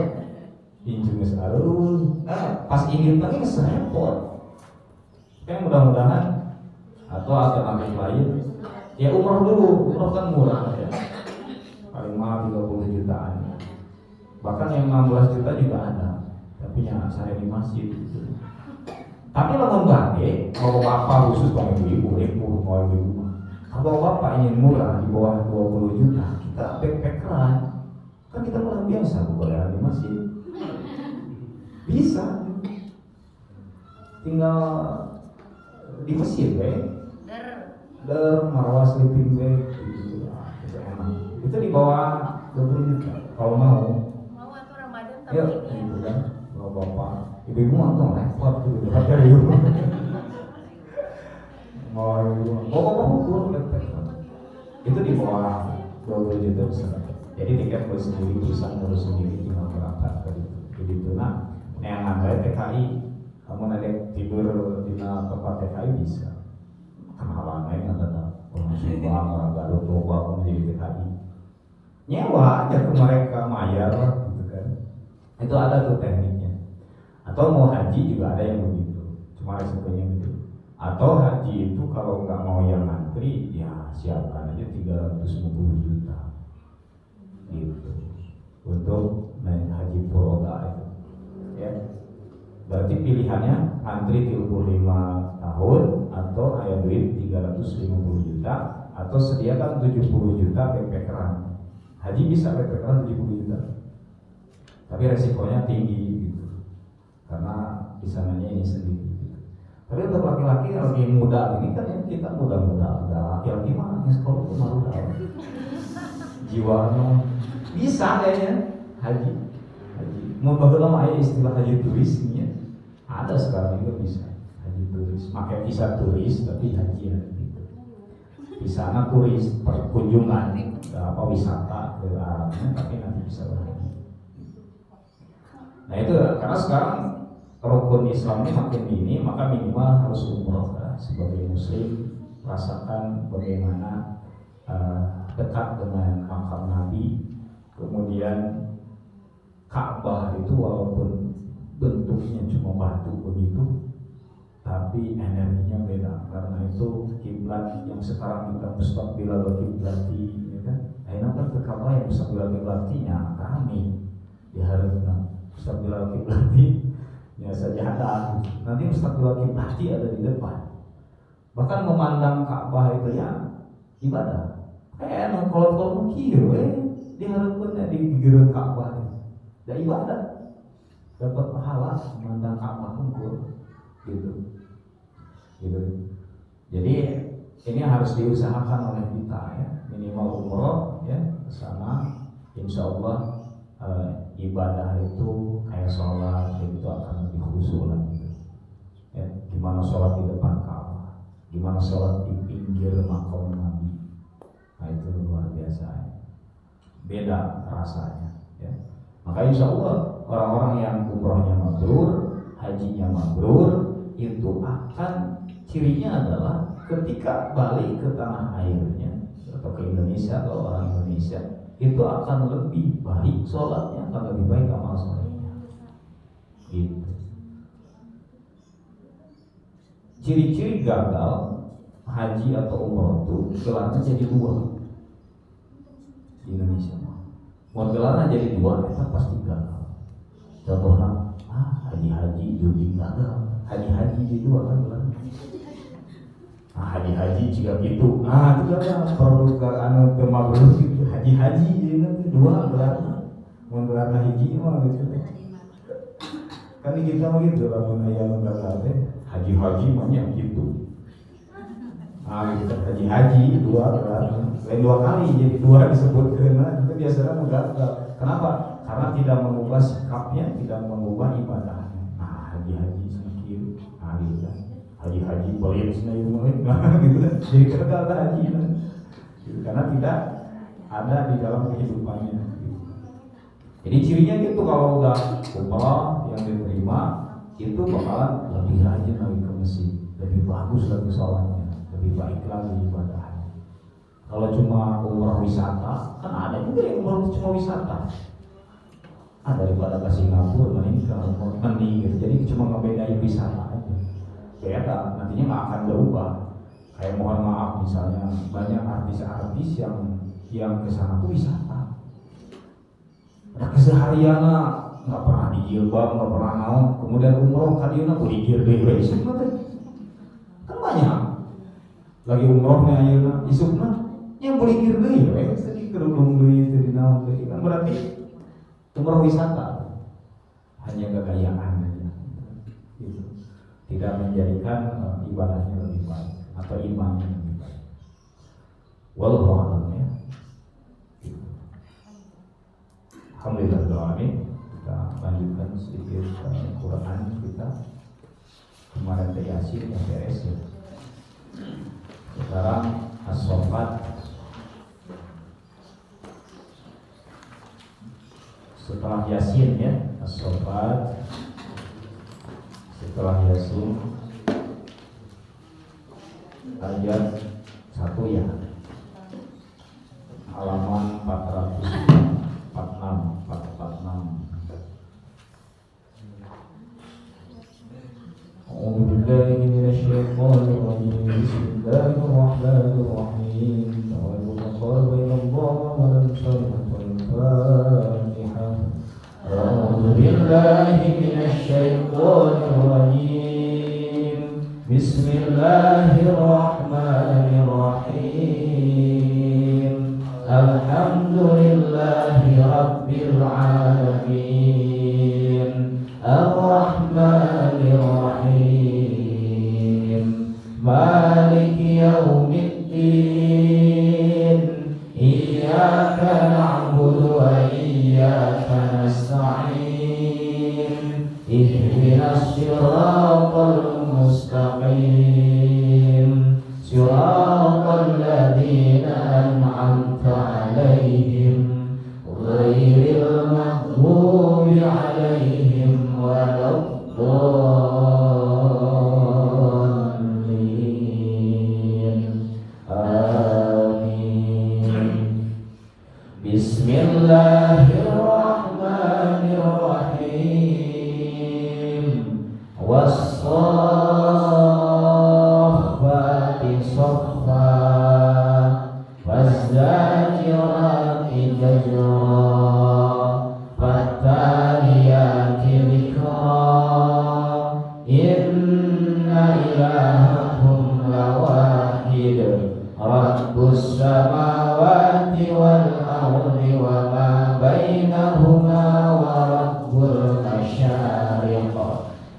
injung sarun. Pas ingin lagi serempot. Kan mudah-mudahan atau alternatif lain ya umroh dulu. Umroh kan murah ya. Paling mahal 30 jutaan. Bahkan yang 16 juta juga ada. Tapi yang saya di masjid gitu. Tapi lamun bade, kalau bapak khusus bang ibu, mau ibu. Kalau bapak ingin murah di bawah 20 juta, kita backpackeran. Kan kita orang biasa boleh di masjid. Bisa. Tinggal di masjid Marwah sleeping bag gitu. Itu enak. Itu di bawah 20 juta. Kalau mau atau Ramadan ya, gitu kan. Kalau bapak ibu nonton repot gitu, dekat ibu. Mau ibu, itu di bawah 20 juta bisa. Jadi tiket beli sendiri, bisa ngurus sendiri, tinggal berangkat ke gitu. Nah, yang ada TKI, kamu nanti tidur di tempat TKI bisa. Kenalan yang ada orang Subang, orang Garut, coba kamu jadi TKI. Nyewa aja ke mereka, mayar gitu kan. Itu ada tuh tekniknya. Atau mau haji juga ada yang begitu, cuma resikonya gitu. Atau haji itu kalau nggak mau yang ngantri, ya siapkan aja 350 juta gitu untuk naik haji furoda itu, ya. Berarti pilihannya antri 35 tahun atau ayah duit 350 juta atau sediakan 70 juta backpackeran. Haji bisa backpackeran 70 juta, tapi resikonya tinggi gitu. Karena di sananya ini sendiri gitu. Tapi untuk laki-laki yang lagi muda ini kan ya kita muda-muda, ada laki-laki mah sekolah pun muda. Jiwanya bisa kayaknya haji. Mau bagaimana ayah istilah haji turis ini ya? Ada sekarang juga bisa haji turis. Pakai visa turis tapi haji ya gitu. Di sana turis perkunjungan, wisata ke Arabnya, tapi nanti bisa berhaji. Nah itu karena sekarang rukun Islam ini makin dini, maka minimal harus umroh sebagai muslim, rasakan bagaimana dekat dengan makam Nabi. Kemudian Ka'bah itu walaupun bentuknya cuma batu begitu, tapi energinya beda. Karena itu kiblat yang sekarang kita mustaqbilal kiblati, ya kan? Akhirnya kan ke Ka'bah yang mustaqbilal kiblatinya kami diharapkan mustaqbilal kiblati ya sajadah. Nanti mustaqbilal kiblati ada di depan. Bahkan memandang Ka'bah itu ya ibadah. Kayak kalau kieu diharapkan di gigi Ka'bah ya ibadah, dapat pahala memandang Ka'bah unggul gitu. Jadi ini harus diusahakan oleh kita ya, minimal umroh ya kesana, insya Allah ibadah itu kayak sholat itu akan lebih khusyuk lagi ya. Gimana sholat di depan Ka'bah, gimana sholat di pinggir makam Nabi, nah itu luar biasa ya. Beda rasanya ya. Maka insya Allah orang-orang yang umrohnya mabrur, hajinya mabrur, itu akan cirinya adalah ketika balik ke tanah airnya atau ke Indonesia, kalau orang Indonesia itu akan lebih baik sholatnya, akan lebih baik amal solehnya. Gitu. Ciri-ciri gagal haji atau umroh itu gelarnya jadi dua di Indonesia. Mau gelarnya jadi dua, kita pasti gagal. Contohnya, haji jadi gagal, haji jadi dua kan gelarnya. Haji jika gitu, itu gagal. Produk anu temabrur gitu, haji jadi nanti dua gelarnya. Mau gelarnya haji mah gitu. Kan kita mah gitu, lamun aya nu gagal teh haji mah gitu. Gitu haji dua gelarnya. Lain dua kali jadi dua disebutkeun, itu biasanya gagal. Kenapa? Karena tidak mengubah sikapnya, tidak mengubah ibadahnya. Haji sedikit, gitu kan. Haji pelit cenah mah gitu kan. Jadi gagal haji kan. Gitu, karena tidak ada di dalam kehidupannya. Gitu. Jadi cirinya gitu, kalau udah umrah yang diterima itu bakalan lebih rajin lagi ke masjid, lebih bagus lagi sholatnya, lebih baik lagi ibadahnya. Kalau cuma umrah wisata, kan ada juga yang umrah cuma wisata. Daripada ke Singapura mending gitu. Jadi cuma ngebedain wisata aja. Beda, nantinya nggak akan berubah. Kayak mohon maaf misalnya banyak artis-artis yang kesana tuh wisata. Kesehariannya nggak pernah dijilbab, nggak pernah naon. Kemudian umroh kadiana kuligir dewe isukna teh. Kan banyak. Lagi umrohnya ayeuna isukna nya kuligir dewe we sedih kerudung deui teh dinaon deui. Kan berarti umroh wisata. Hanya gagayaan aja. Gitu. Tidak menjadikan ibadahnya lebih baik atau imannya lebih baik. Wallahu a'lam ya. Alhamdulillah, kita lanjutkan sedikit Quran kita. Kemarin Yasin yang beres ya. Sekarang As-Saffat. Setelah Yasin ya, As-Saffat. Setelah Yasin ayat 1 ya. Halaman 446. أعوذ بالله من الشيطان الرجيم بسم الله الرحمن الرحيم والمتقر بين الله والمشرق والفاتحة أعوذ بالله من الشيطان الرجيم بسم الله الرحمن الرحيم الحمد لله رب العالمين الرحمن الرحيم مالك يوم الدين إياك نعبد وإياك نستعين اهدنا الصراط المستقيم صراط الذين أنعمت عليهم غير المغضوب عليهم ولا الضالين آمين بسم الله الرحمن الرحيم والصافات صفا والزاجرات زجرا فالتاليات ذكرا إن إلهكم لواحد رب السماوات والأرض وما بينهما ورب المشارق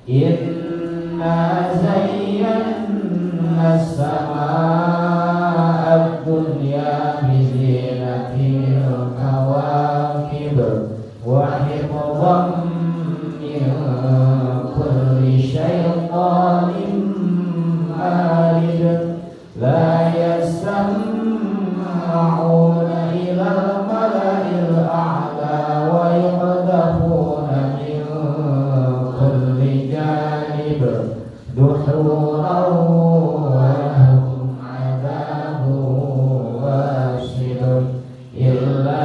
إنا زينا السماء الدنيا بزينة الكواكب وحفظا من كل شيطان مارد لا يسمعون إلى الملأ الأعلى ويقذفون من كل جانب دحورا ولهم عذاب واصب إلا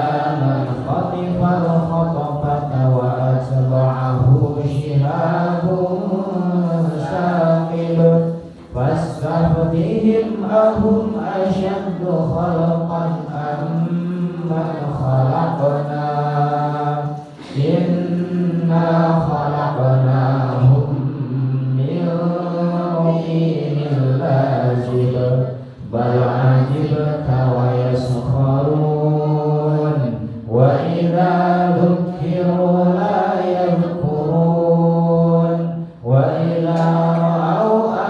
خلقهم أهم أشد خلقا أمن خلقنا إنا خلقناهم من طين لازب بل عجبت ويسخرون وإذا ذكروا لا يذكرون وإذا رأوا آية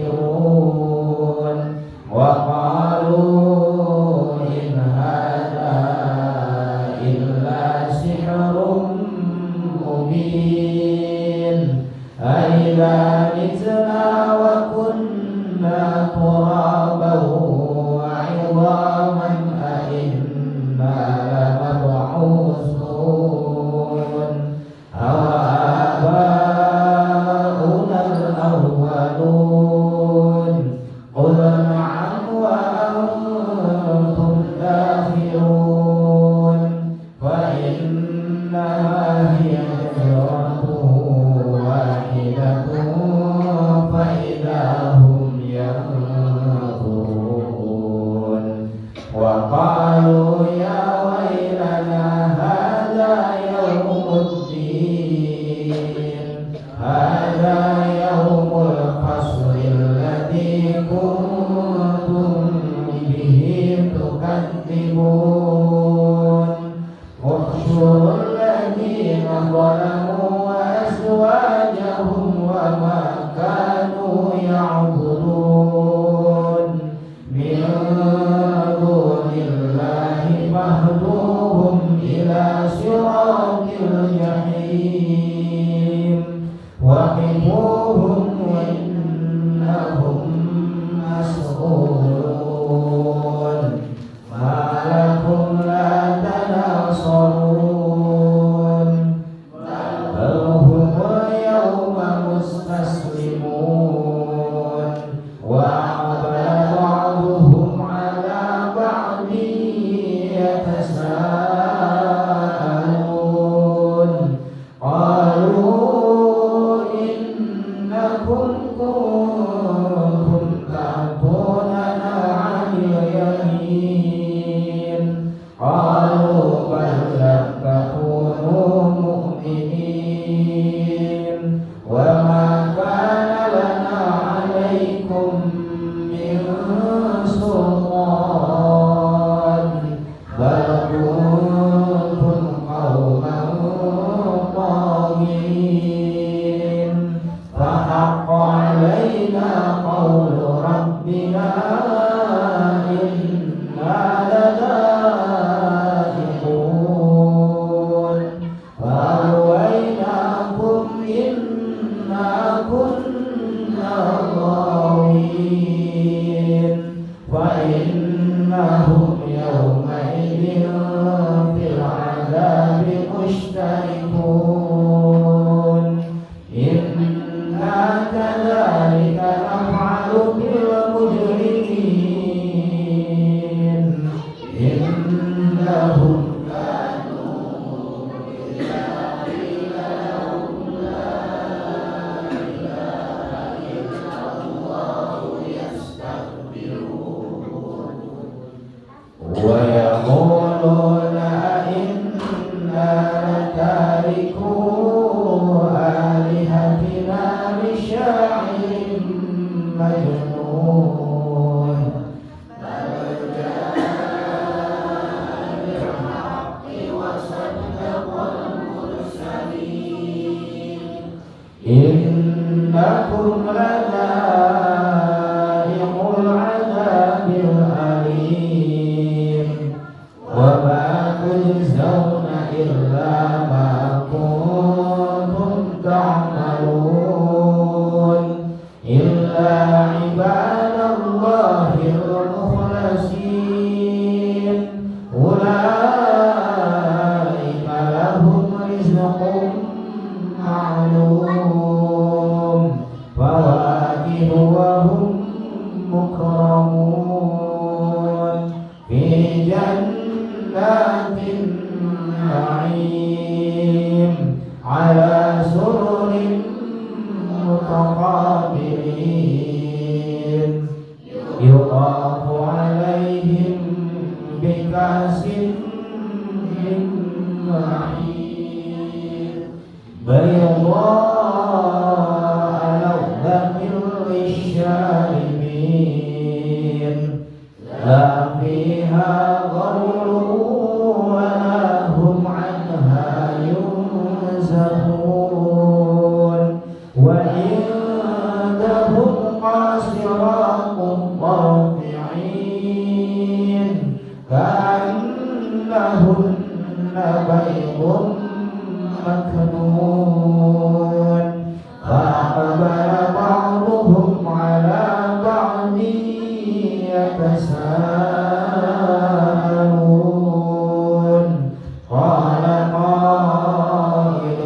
يستسخرون وقالوا إن هذا إلا سحر مبين أإذا متنا وكنا ترابا وعظاما أإنا لمبعوثون أو آباؤنا الأولون قل نعم وأنتم داخرون فإنما هي زجرة واحدة فإذا هم ينظرون وقالوا يا ويلنا هذا يوم الدين هذا يوم الفصل الذي كنتم به تكذبون احشروا الذين ظلموا وأزواجهم وما كانوا يعبدون من دون الله فاهدوهم إلى صراط الجحيم وقفوهم وإنهم مسؤولون ما لكم لا تناصرون بل هم اليوم مستسلمون وأقبل بعضهم على بعض يتساءلون قالوا إنكم كنتم تأتوننا عن اليمين قالوا بل لم تكونوا مؤمنين وما كان لنا عليكم من سلطان بل كنتم قوما طاغين فحق علينا قول ربنا إنا لذائقون فأغويناكم إنا كنا غاوين فإنهم يومئذ في العذاب مشتركون إنا كذلك نفعل بالمجرمين إنهم ويقولون أئنا لتاركو آلهتنا لشاعر مجنون بل جاء بالحق وصدق المرسلين إنكم لذائق العذاب الأليم وما تجزون إلا ما كنتم تعملون إلا عباد الله المخلصين أولئك لهم رزق معلوم فواكه وهم مكرمون في جنات النعيم على سرر متقابلين الظالمين يطاف عليهم بكأس من معين بيضاء لذة للشاربين لا فيها غول ولا هم عنها ينزفون وعندهم قاصرات الطرف عين كأنهن بيض مكنون فأقبل بعضهم على بعض يتساءلون قال قائل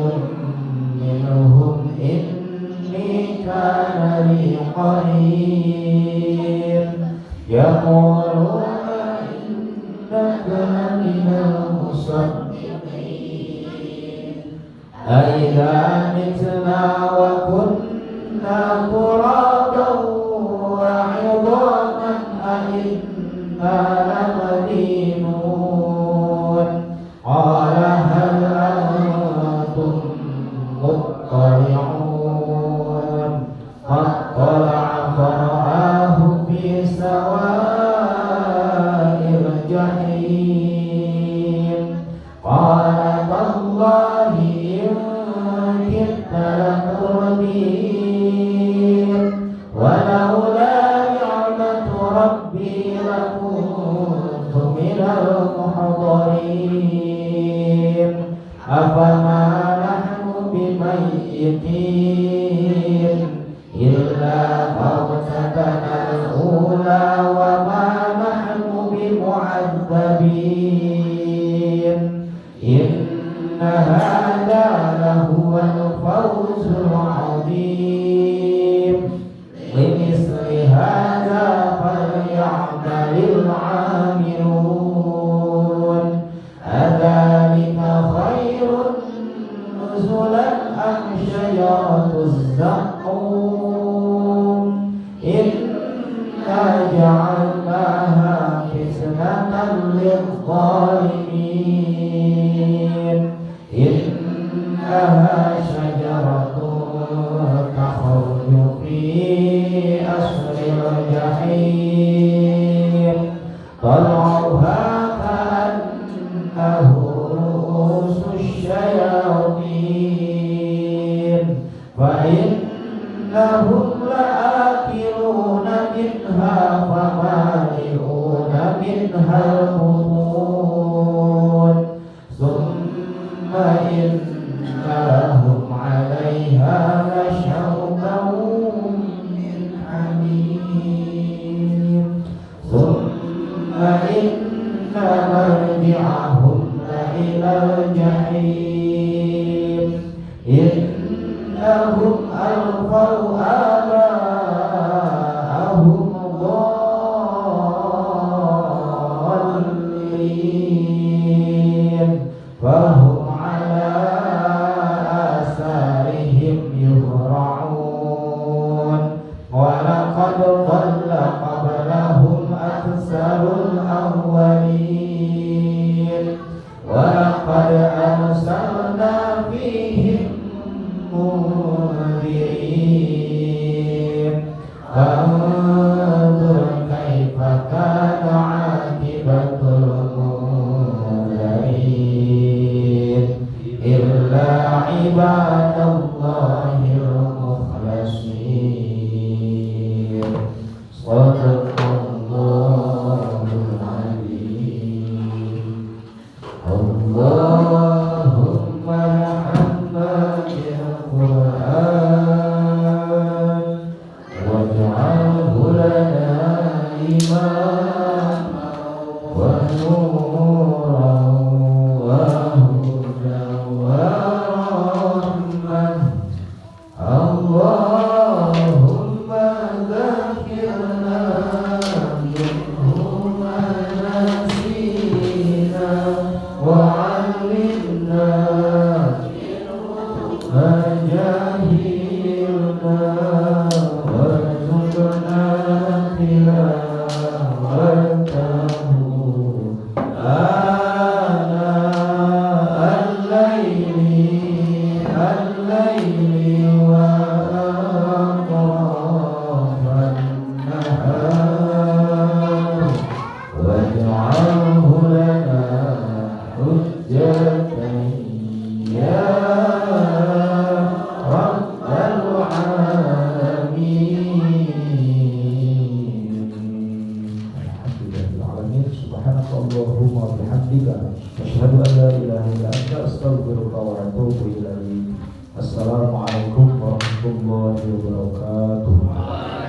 منهم إني كان لي قرين يقول إنك لمن المصدقين أإذا متنا وكنا ترابا وعظاما أإنا لمدينون قال هل أنتم مطلعون فاطلع فرآه في سواء الجحيم قال تالله إن كدت لتردين ولولا نعمة ربي لكنت من المحضرين أفما نحن بميتين إلا موتتنا الأولى وما نحن بمعذبين إن هذا لهو الفوز العظيم لمثل هذا فليعمل العاملون أذلك خير نزلا أم شجرة الزقوم إنا جعلناها فتنة للظالمين إنها شجرة تخرج في أصل الجحيم طلعها كأنه رؤوس الشياطين فإنهم لآكلون منها فمالئون منها البطون ثم إنهم عليها لشوبا من حميم ثم إن مرجعهم لإلى الجحيم إنهم ألقوا آباءهم ضالين فهم على آثارهم يهرعون ولقد ضل قبلهم أكثر الأولين ولقد أرسلنا فيهم منذرين فانظر كيف كان عاقبة المنذرين إلا عباد الله المخلصين صدق الله العليم اللهم ارحمنا بالقرآن واجعله لنا إماما ونورا وهدى ورحمة اللهم ذكرنا منه ما نسينا وعلمنا منه ما جهلنا الليل وأطراف النهار واجعله لنا حجة يا رب العالمين. Alhamdulillahirrahmanirrahim. Subhanaka Allahumma bihamdika asyhadu an la ilaha illa anta astaghfiruka wa atubu ilaik. Assalamualaikum warahmatullahi wabarakatuh.